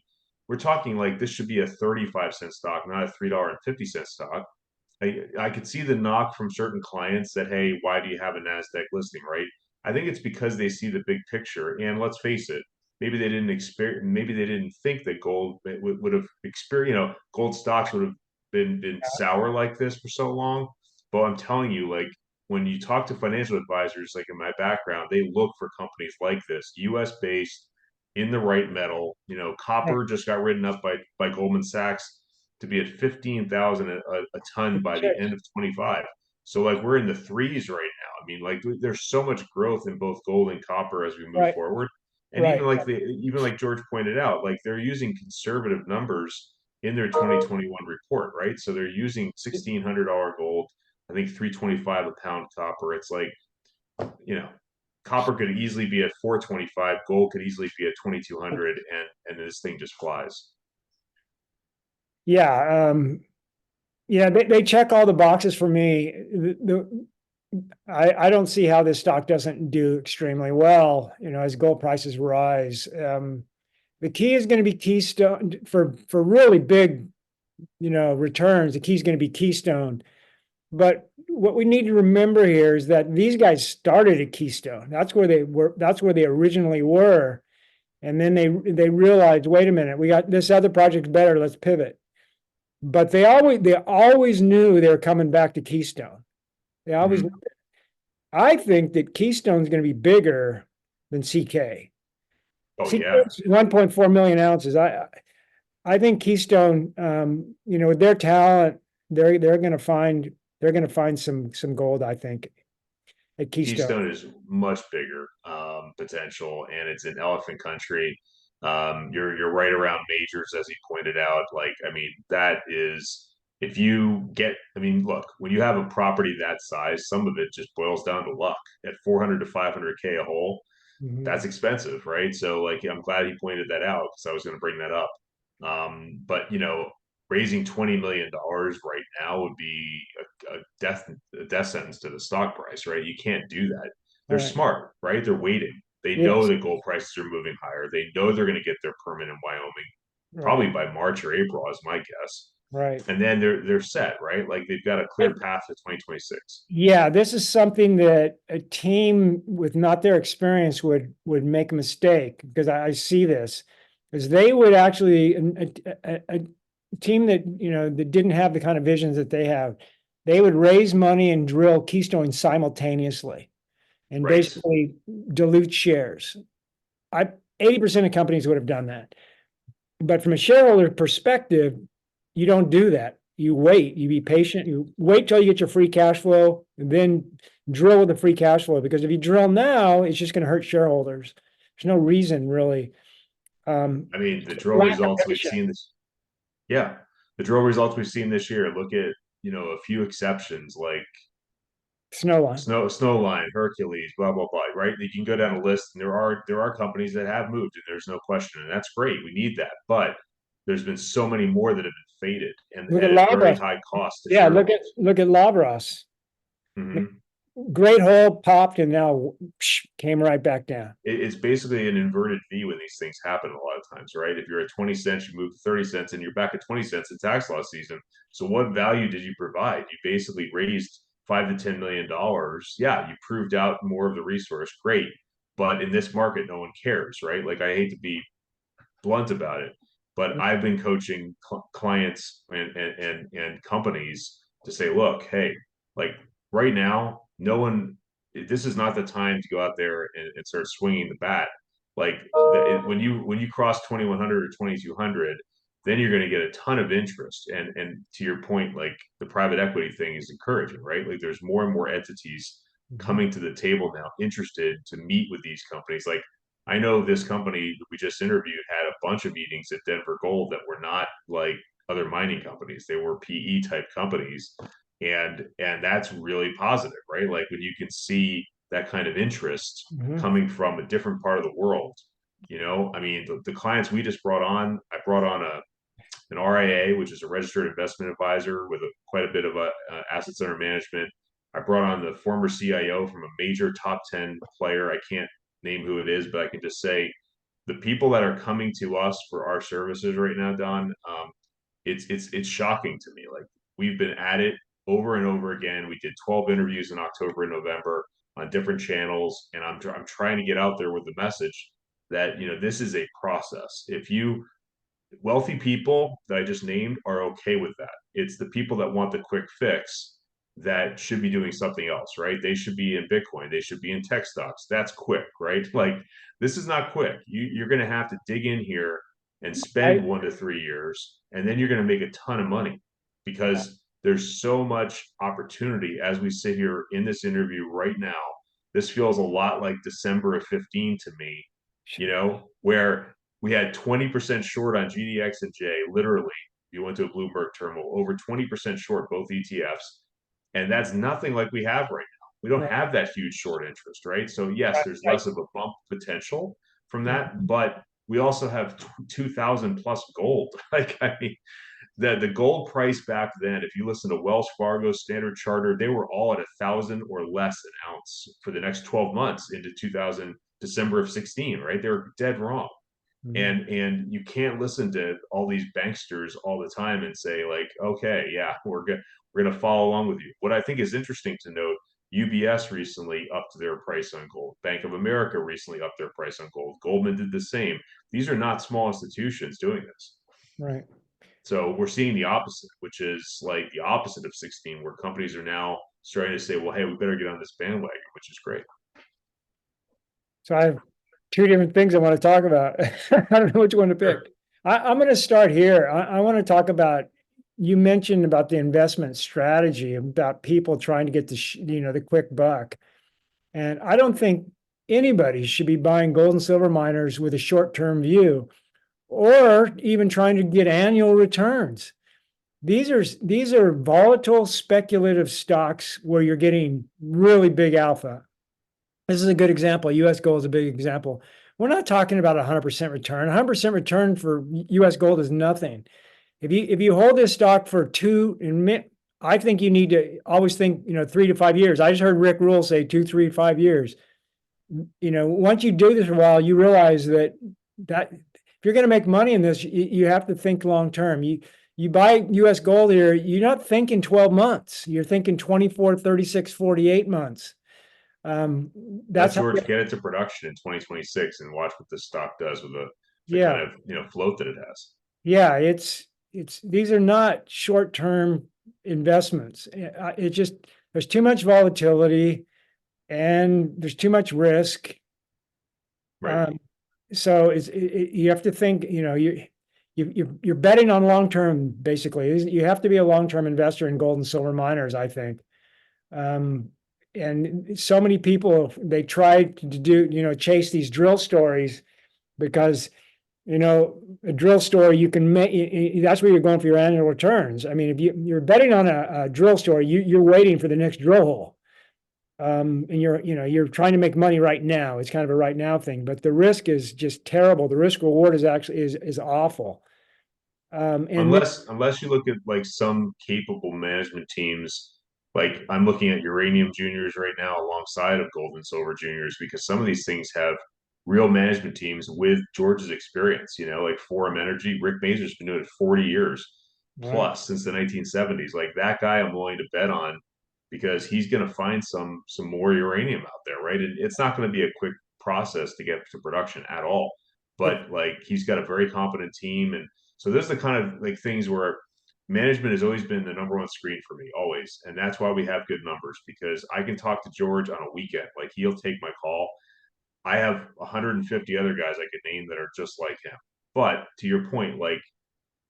we're talking like this should be a 35-cent stock, not a $3.50 stock. I could see the knock from certain clients that, hey, why do you have a NASDAQ listing, right? I think it's because they see the big picture. And let's face it, maybe they didn't think that gold would have experienced, gold stocks would have been sour like this for so long. But I'm telling you, like when you talk to financial advisors, like in my background, they look for companies like this, US based, in the right metal. Right. Copper just got written up by Goldman Sachs to be at 15,000 a ton by the end of 25. So like we're in the threes right now. I mean, like there's so much growth in both gold and copper as we move Right. forward. And Right. even like George pointed out, like they're using conservative numbers in their 2021 report, right? So they're using $1,600 gold, I think 325 a pound copper. It's like, you know, copper could easily be at 425, gold could easily be at 2200, and this thing just flies. Yeah. Yeah, they check all the boxes for me. I don't see how this stock doesn't do extremely well, as gold prices rise. The key is going to be Keystone for really big, returns. The key is going to be Keystone. But what we need to remember here is that these guys started at Keystone. That's where they were. That's where they originally were. And then they realized, wait a minute, we got this other project better. Let's pivot. But they always knew they were coming back to Keystone. They always. Mhm. I think that Keystone's going to be bigger than CK. Oh yeah, CK's 1.4 million ounces. I think Keystone, with their talent, they're going to find some gold. I think at Keystone. Keystone is much bigger potential, and it's in elephant country. You're right around majors, as he pointed out. Like, I mean, that is if you get. I mean, look, when you have a property that size, some of it just boils down to luck. At 400 to 500K a hole, Mhm. that's expensive, right? So like I'm glad he pointed that out because I was going to bring that up. But raising $20 million right now would be a death sentence to the stock price, right? You can't do that. All They're right. smart, right? They're waiting. They know Yes. that gold prices are moving higher. They know they're going to get their permit in Wyoming Right. probably by March or April, is my guess. Right. And then they're set, right? Like they've got a clear path to 2026. Yeah, this is something that a team with not their experience would make a mistake because I see this, because they would actually a team that that didn't have the kind of visions that they have, they would raise money and drill Keystone simultaneously and Right. basically dilute shares. I 80% of companies would have done that. But from a shareholder perspective, you don't do that. You wait, you be patient, you wait till you get your free cash flow, and then drill with the free cash flow. Because if you drill now, it's just going to hurt shareholders. There's no reason really. I mean, the drill Lack of results we've patience. seen this. Yeah, the drill results we've seen this year. Look at a few exceptions like Snowline. Snowline, Hercules, blah blah blah. Right? You can go down a list, and there are companies that have moved, and there's no question, and that's great. We need that, but there's been so many more that have been faded and Look at at a very Lavras. high cost to Yeah, look at shareholders. look at Lavras. Hmm. Great hole popped and now came right back down. It's basically an inverted V when these things happen a lot of times, right? If you're at 20 cents, you move to 30 cents, and you're back at 20 cents in tax loss season. So what value did you provide? You basically raised $5 to $10 million. Yeah, you proved out more of the resource. Great. But in this market, no one cares, right? Like I hate to be blunt about it, but I've been coaching clients and companies to say, look, hey, like right now, no one. This is not the time to go out there and start swinging the bat. Like when you cross 2100 or 2200, then you're going to get a ton of interest. And to your point, like the private equity thing is encouraging, right? Like there's more and more entities Mhm. coming to the table now, interested to meet with these companies. Like I know this company that we just interviewed had a bunch of meetings at Denver Gold that were not like other mining companies. They were PE type companies. And that's really positive, right? Like when you can see that kind of interest Mhm. coming from a different part of the world. I mean, the clients we just brought on, I brought on an RIA, which is a registered investment advisor with quite a bit of assets under management. I brought on the former CIO from a major top 10 player. I can't name who it is, but I can just say the people that are coming to us for our services right now, Don, it's shocking to me. Like we've been at it over and over again. We did 12 interviews in October and November on different channels, and I'm trying to get out there with the message that this is a process. If you wealthy people that I just named are okay with that. It's the people that want the quick fix that should be doing something else, right? They should be in Bitcoin. They should be in tech stocks. That's quick, right? Like this is not quick. You're going to have to dig in here and spend I 1 to 3 years, and then you're going to make a ton of money because there's so much opportunity as we sit here in this interview right now. This feels a lot like December of 15 to me, where we had 20% short on GDX and J, literally. You went to a Bloomberg terminal, over 20% short both ETFs. And that's nothing like we have right now. We don't right, have that huge short interest, right? So, yes, there's right. less of a bump potential from Yeah. that, but we also have 2000 plus gold. Like, I mean, the gold price back then, if you listen to Wells Fargo, Standard Chartered, they were all at 1,000 or less an ounce for the next 12 months into 2000, December of 16, right? They were dead wrong. Mhm. And you can't listen to all these banksters all the time and say like, okay, yeah, we're gonna follow along with you. What I think is interesting to note, UBS recently upped their price on gold. Bank of America recently upped their price on gold. Goldman did the same. These are not small institutions doing this. Right. So we're seeing the opposite, which is like the opposite of 16, where companies are now starting to say, well, hey, we better get on this bandwagon, which is great. So I have two different things I want to talk about. I don't know which one to pick. Sure. I'm going to start here. I want to talk about, you mentioned about the investment strategy, about people trying to get the quick buck. And I don't think anybody should be buying gold and silver miners with a short-term view or even trying to get annual returns. These are volatile speculative stocks where you're getting really big alpha. This is a good example. US gold is a big example. We're not talking about 100% return. 100% return for US gold is nothing. If you hold this stock for I think you need to always think, 3 to 5 years. I just heard Rick Rule say 2, 3, 5 years. Once you do this for a while, you realize that if you're going to make money in this, you have to think long term. You buy US gold here, you're not thinking 12 months. You're thinking 24, 36, 48 months. Let That's how, George get it to production in 2026 and watch what this stock does with the yeah, kind of float that it has. yeah. These are not short-term investments. It just, there's too much volatility and there's too much risk. Right. So you have to think, you're betting on long-term, basically. You have to be a long-term investor in gold and silver miners, I think. And so many people, they try to do, chase these drill stories because, a drill story, you can make, that's where you're going for your annual returns. I mean, if you're betting on a drill story, you're waiting for the next drill hole. And you're trying to make money right now. It's kind of a right now thing, but the risk is just terrible. The risk reward is actually is awful. And Unless you look at like some capable management teams, like I'm looking at uranium juniors right now alongside of gold and silver juniors, because some of these things have real management teams with George's experience, like Forum Energy. Rick Mazur's been doing it 40 years right, plus since the 1970s. Like that guy I'm willing to bet on because he's going to find some more uranium out there, right? And it's not going to be a quick process to get to production at all. yep, But like he's got a very competent team, and so there's the kind of like things where management has always been the number one screen for me, always. And that's why we have good numbers because I can talk to George on a weekend. Like he'll take my call. I have 150 other guys I could name that are just like him. But to your point, like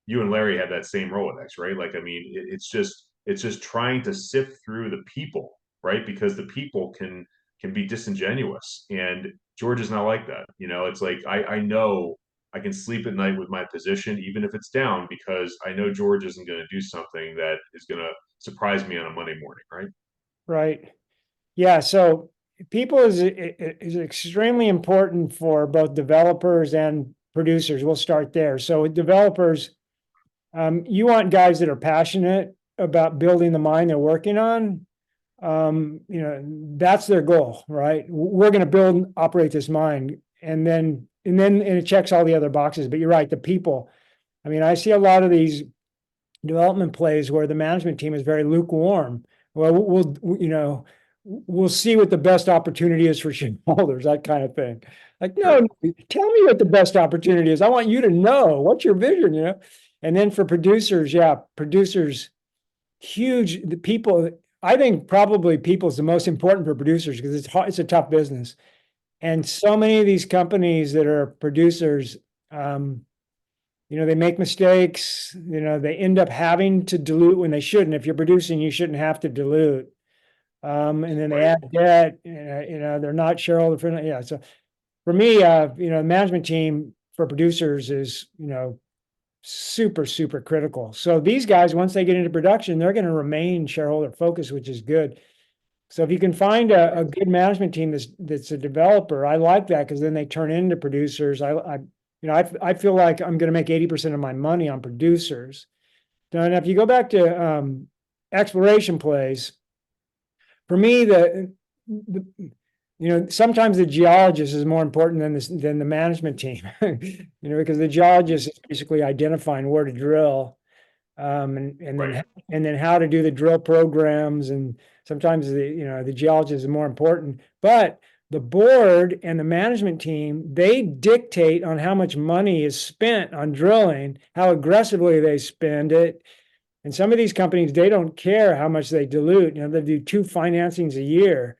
you and Larry have that same Rolodex, right? Like, I mean, it's just trying to sift through the people, right? Because the people can be disingenuous, and George is not like that. It's like I know I can sleep at night with my position, even if it's down, because I know George isn't going to do something that is going to surprise me on a Monday morning, right? right. Yeah. So people is extremely important for both developers and producers. We'll start there. So with developers, you want guys that are passionate about building the mine they're working on. you know, that's their goal, right? We're going to build and operate this mine, and it checks all the other boxes. But you're right, the people. I mean, I see a lot of these development plays where the management team is very lukewarm. Well, you know, we'll see what the best opportunity is for shareholders, that kind of thing. Like, no, tell me what the best opportunity is. I want you to know what's your vision, you know. And then for producers, yeah, producers, huge. The people, I think probably people is the most important for producers because it's hard, it's a tough business. And so many of these companies that are producers, you know, they make mistakes, you know, they end up having to dilute when they shouldn't. If you're producing, you shouldn't have to dilute. And then they add debt, you know, they're not shareholder friendly. Yeah. So for me, you know, the management team for producers is, you know, super, super critical. So these guys, once they get into production, they're going to remain shareholder focused, which is good. So if you can find a good management team that's a developer, I like that because then they turn into producers. You know, I feel like I'm going to make 80% of my money on producers. Now, if you go back to exploration plays, for me, the you know, sometimes the geologist is more important than the management team, you know, because the geologist is basically identifying where to drill, Right. and then how to do the drill programs, and sometimes the geologist is more important, but the board and the management team, they dictate on how much money is spent on drilling, how aggressively they spend it. And some of these companies, they don't care how much they dilute. You know, they do 2 financings a year.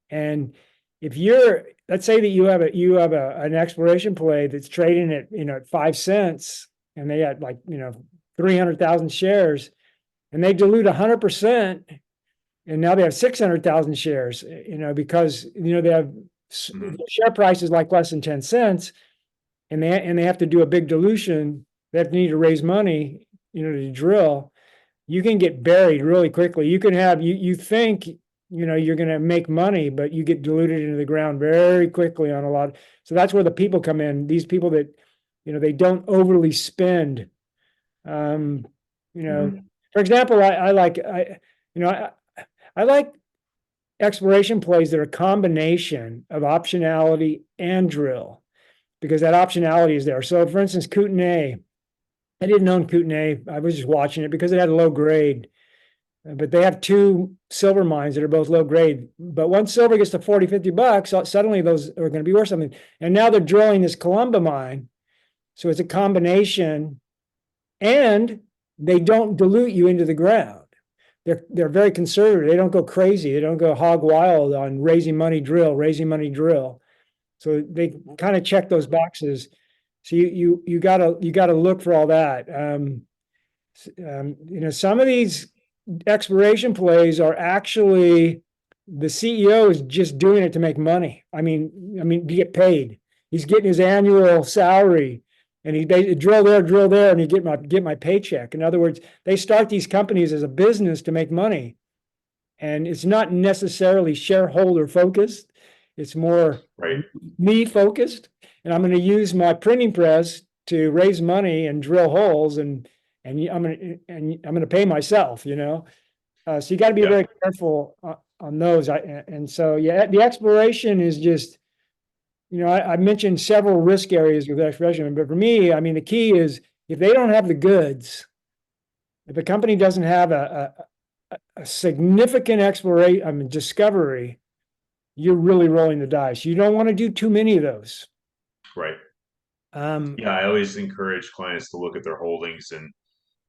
And if you're, let's say that you have an exploration play that's trading at, you know, at 5 cents, and they had, like, you know, 300,000 shares, and they dilute 100%, and now they have 600,000 shares, you know, because, you know, they have the share price is like less than 10 cents, and they have to do a big dilution. They have to need to raise money, you know, to drill. You can get buried really quickly. You can have, you think, you know, you're going to make money, but you get diluted into the ground very quickly on a lot. So that's where the people come in. These people that, you know, they don't overly spend. Um, you know, for example, you know, I like exploration plays that are a combination of optionality and drill, because that optionality is there. So for instance, Kootenay, I didn't own Kootenay. I was just watching it because it had a low grade, but they have 2 silver mines that are both low grade. But once silver gets to 40, $50, suddenly those are going to be worth something. And now they're drilling this Columba mine. So it's a combination, and they don't dilute you into the ground. They're very conservative. They don't go crazy. They don't go hog wild on raising money, drill, raising money, drill. So they kind of check those boxes. So you gotta look for all that. You know, some of these exploration plays are actually, the CEO is just doing it to make money. I mean, to get paid. He's getting his annual salary, and he drill there, and he get my paycheck. In other words, they start these companies as a business to make money, and it's not necessarily shareholder focused. It's more Right. me focused, and I'm going to use my printing press to raise money and drill holes, and I'm going to pay myself, you know. So you got to be Yeah. very careful on those. And so, yeah, the exploration is just, you know, I mentioned several risk areas with exploration, but for me, I mean, the key is if they don't have the goods, if a company doesn't have a significant exploration, I mean, discovery, you're really rolling the dice. You don't want to do too many of those. Right. Um, Yeah, I always encourage clients to look at their holdings and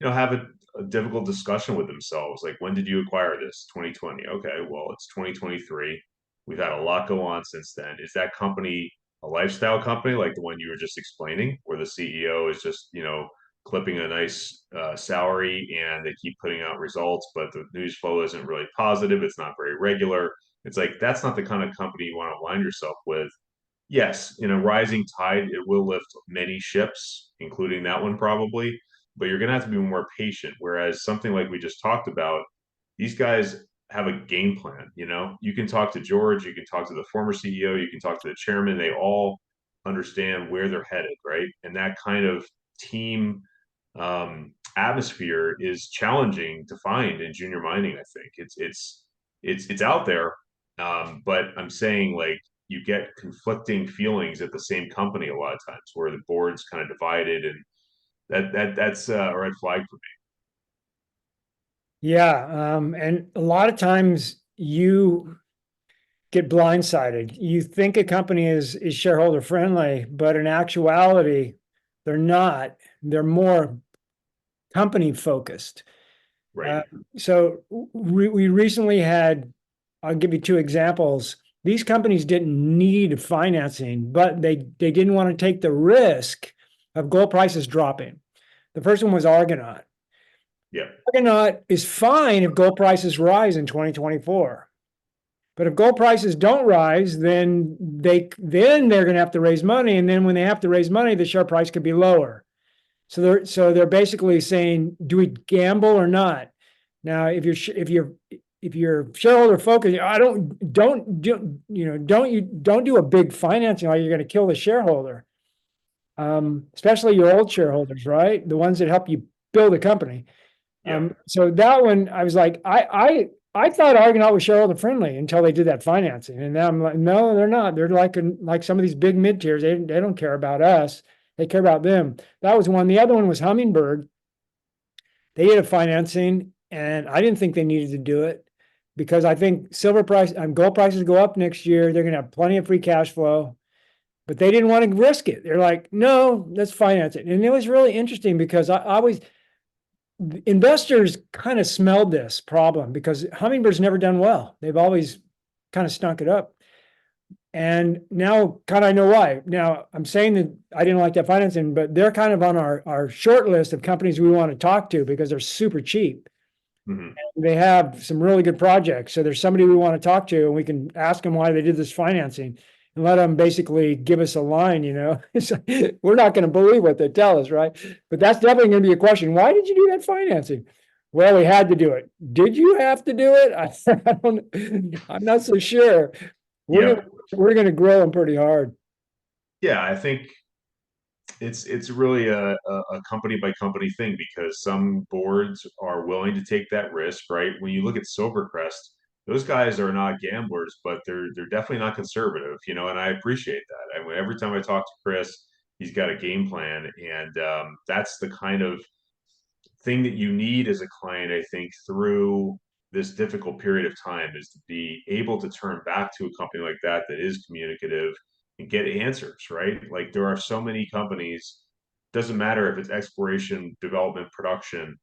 have a difficult discussion with themselves. Like, when did you acquire this? 2020. Okay, well, it's 2023. We've had a lot go on since then. Is that company a lifestyle company like the one you were just explaining, where the CEO is just, clipping a nice salary and they keep putting out results, but the news flow isn't really positive. It's not very regular. It's like, that's not the kind of company you want to align yourself with. Yes, in a rising tide, it will lift many ships, including that one probably, but you're going to have to be more patient. Whereas something like we just talked about, these guys have a game plan. You can talk to George, you can talk to the former CEO, you can talk to the chairman. They all understand where they're headed, right? And that kind of team atmosphere is challenging to find in junior mining. I think it's it's out there. But I'm saying, like, you get conflicting feelings at the same company a lot of times where the board's kind of divided, and that's a red flag for Yeah, and a lot of times you get blindsided. You think a company is shareholder friendly, but in actuality, they're not. They're more company focused. me. Right. So we recently had, I'll give you two examples. These companies didn't need financing, but they didn't want to take the risk of gold prices dropping. The first one was Argonaut. Yeah. Argonaut is fine if gold prices rise in 2024. But if gold prices don't rise, then they're going to have to raise money, and then when they have to raise money, the share price could be lower. So they're basically saying, do we gamble or not? Now, if you're shareholder focused, I don't do don't do a big financing or you're going to kill the shareholder. Especially your old shareholders, right? The ones that help you build a company. Yeah. So that one, I was like, I thought Argonaut was shareholder friendly until they did that financing, and now I'm like, no, they're not. They're like some of these big mid tiers. They don't care about us. They care about them. That was one. The other one was Hummingbird. They did a financing, and I didn't think they needed to do it because I think silver price and gold prices go up next year. They're going to have plenty of free cash flow, but they didn't want to risk it. They're like, no, let's finance it. And it was really interesting because I always investors kind of smelled this problem because Hummingbird's never done well. They've always kind of stunk it up. And now kind of I know why. Now I'm saying that I didn't like that financing, but they're kind of on our short list of companies we want to talk to because they're super cheap. Mm-hmm. They have some really good projects. So there's somebody we want to talk to, and we can ask them why they did this financing and let them basically give us a line, you know. We're not going to believe what they tell us, right? But that's definitely going to be a question. Why did you do that financing? Well, we had to do it. Did you have to do it? I don't, I'm not so sure. We're Yeah. gonna we're gonna grow them pretty hard. Yeah. I think it's really a company by company thing because some boards are willing to take that risk, right? When you look at Silvercrest, those guys are not gamblers, but they're definitely not conservative, and I appreciate that. And every time I talk to Chris, he's got a game plan, and that's the kind of thing that you need as a client, I think, through this difficult period of time is to be able to turn back to a company like that is communicative and get answers, right? Like there are so many companies, doesn't matter if it's exploration, development, production,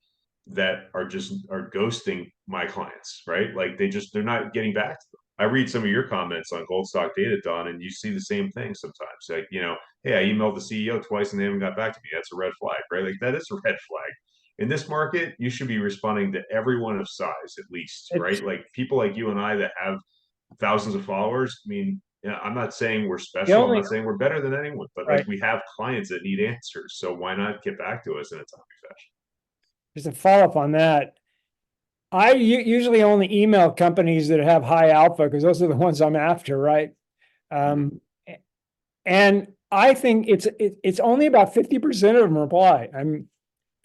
that are ghosting my clients, right? Like they're not getting back to them. I read some of your comments on Gold Stock Data, Don, and you see the same thing sometimes. Like, hey, I emailed the CEO twice and they haven't got back to me. That's a red flag, right? Like that is a red flag. In this market, you should be responding to everyone of size at least, It's right? Like people like you and I that have thousands of followers. I mean, I'm not saying we're the special. I'm only not saying we're better than anyone, but like right. we have clients that need answers. So why not get back to us in a timely fashion? Just a follow up on that. I usually only email companies that have high alpha because those are the ones I'm after, right? Um, and I think it's only about 50% of them reply. I'm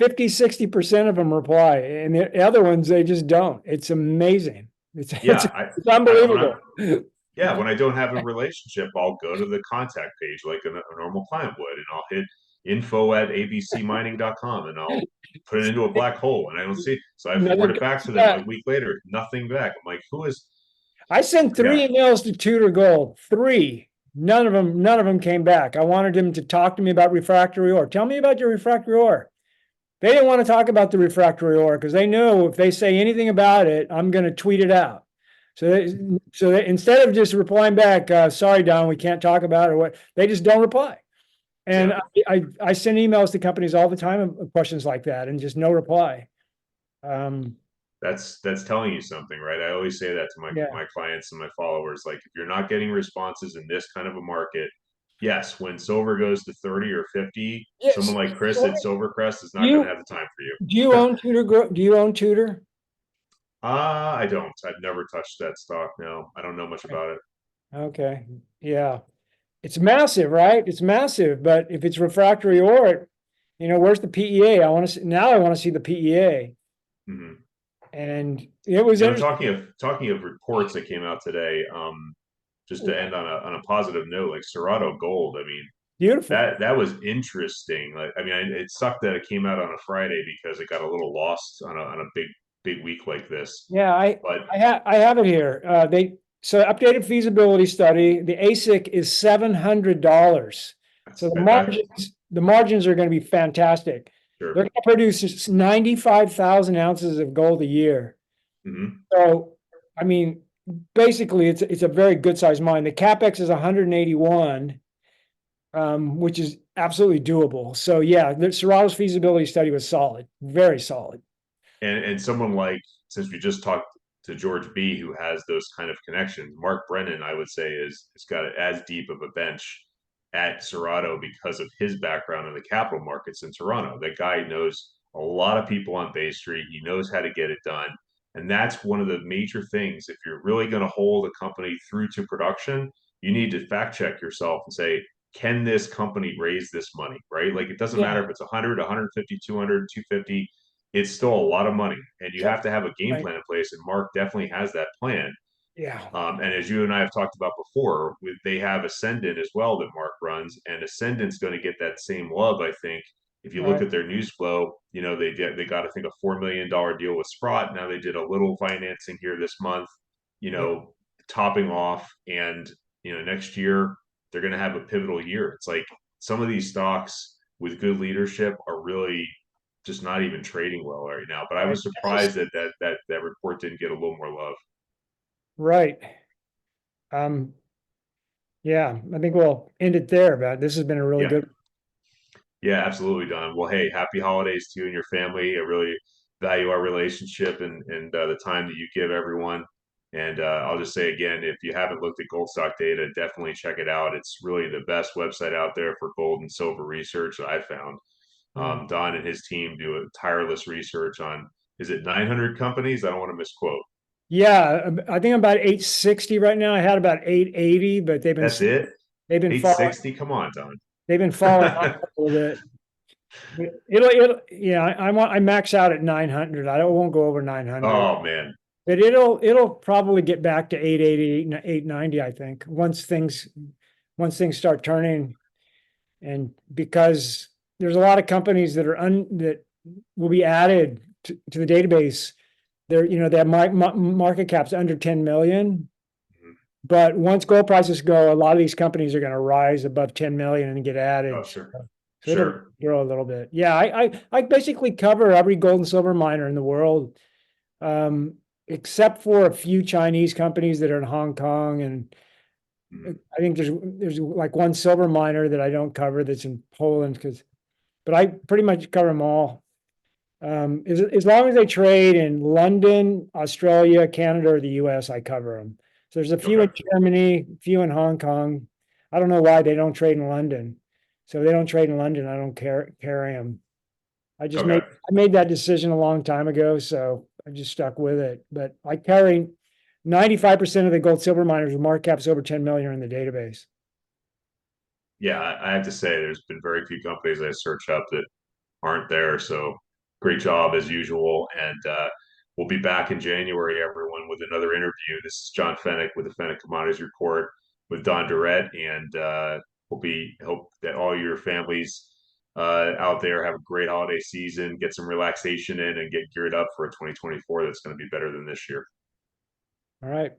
50-60% of them reply, and the other ones they just don't. It's amazing. Yeah, It's unbelievable. when I don't have a relationship, I'll go to the contact page like a normal client would, and I'll hit info@abcmining.com and I'll put it into a black hole and I don't see. So I forward Another, it back to them yeah, a week later, nothing back. I'm like, who is? I sent Yeah, 3 emails to Tudor Gold. 3. None of them came back. I wanted them to talk to me about refractory ore. Tell me about your refractory ore. They didn't want to talk about the refractory ore because they knew if they say anything about it, I'm going to tweet it out. So instead of just replying back, sorry, Don, we can't talk about it, or what, they just don't reply. And yeah. I send emails to companies all the time of questions like that and just no reply. Um, That's telling you something, right? I always say that to yeah. my clients and my followers. Like, if you're not getting responses in this kind of a market, yes, when silver goes to 30 or 50, Yes. someone like Chris So at Silvercrest is do not going to you have the time for you. do you own Tudor? Do you own Tudor? I don't. I've never touched that stock. No, I don't know much about it. Okay. Yeah. It's massive, right? It's massive. But if it's refractory ore, where's the PEA? I want to see the PEA. Hmm. And it was You know, interesting. talking of reports that came out today, just to end on a positive note, like Serato Gold, I mean, Beautiful. that was interesting. Like, I mean, it sucked that it came out on a Friday because it got a little lost on a big week like this. Yeah, But I have it here. So updated feasibility study, the ASIC is $700. So that the margins are going to be fantastic. sure. They're going to produce 95,000 ounces of gold a year. Hmm. So, I mean, basically it's a very good sized mine. The CapEx is 181, which is absolutely doable. So yeah, the Serrato's feasibility study was solid, very solid. And someone like, since we just talked to George B, who has those kind of connections, Mark Brennan, I would say, is got as deep of a bench at Serato because of his background in the capital markets in Toronto. That guy knows a lot of people on Bay Street. He knows how to get it done. And that's one of the major things. If you're really going to hold a company through to production, you need to fact check yourself and say, can this company raise this money, right? Like, it doesn't Yeah. matter if it's 100, 150, 200, 250, it's still a lot of money, and you have to have a game Right. plan in place. And Mark definitely has that plan. Yeah. And as you and I have talked about before, they have Ascendant as well that Mark runs, and Ascendant's going to get that same love, I think. If you look Right. at their news flow, you know they got, I think, a $4 million deal with Sprott. Now they did a little financing here this month, you Yeah. know, topping off, and next year they're going to have a pivotal year. It's like some of these stocks with good leadership are really just not even trading well right now. But I Right. was surprised that report didn't get a little more love. Right. Um, yeah, I think we'll end it there, but this has been a really Yeah. good. Yeah, absolutely, Don. Well, hey, happy holidays to you and your family. I really value our relationship and the time that you give everyone. And I'll just say again, if you haven't looked at gold stock data, definitely check it out. It's really the best website out there for gold and silver research that I found. Mm. Don and his team do a tireless research on, is it 900 companies? I don't want to misquote. Yeah, I think I'm about 860 right now. I had about 880, but That's it? they've been falling 860? Come on, Don. they've been falling off a little bit. But it'll yeah, I max out at 900. I won't go over 900. Oh man. But it'll probably get back to 880, 890, I think, once things start turning. And because there's a lot of companies that will be added to the database. They have market caps under 10 million. Mhm. But once gold prices go, a lot of these companies are going to rise above 10 million and get Oh, added. sure. So it'll Sure. grow a little bit. Yeah, I basically cover every gold and silver miner in the world, um, except for a few Chinese companies that are in Hong Kong. And Mhm. I think there's like one silver miner that I don't cover that's in Poland, but I pretty much cover them all. As long as they trade in London, Australia, Canada, or the US, I cover them. So there's a few Okay. in Germany, a few in Hong Kong. I don't know why they don't trade in London. So if they don't trade in London, I don't carry them. Okay. I made that decision a long time ago, so I just stuck with it. But I carry 95% of the gold silver miners with market caps over 10 million in the database. Yeah, I have to say, there's been very few companies I search up that aren't there. So great job as usual. And we'll be back in January, everyone, with another interview. This is John Feneck with the Feneck Commodities Report with Don Durrett. And hope that all your families out there have a great holiday season, get some relaxation in, and get geared up for a 2024 that's going to be better than this year. All right.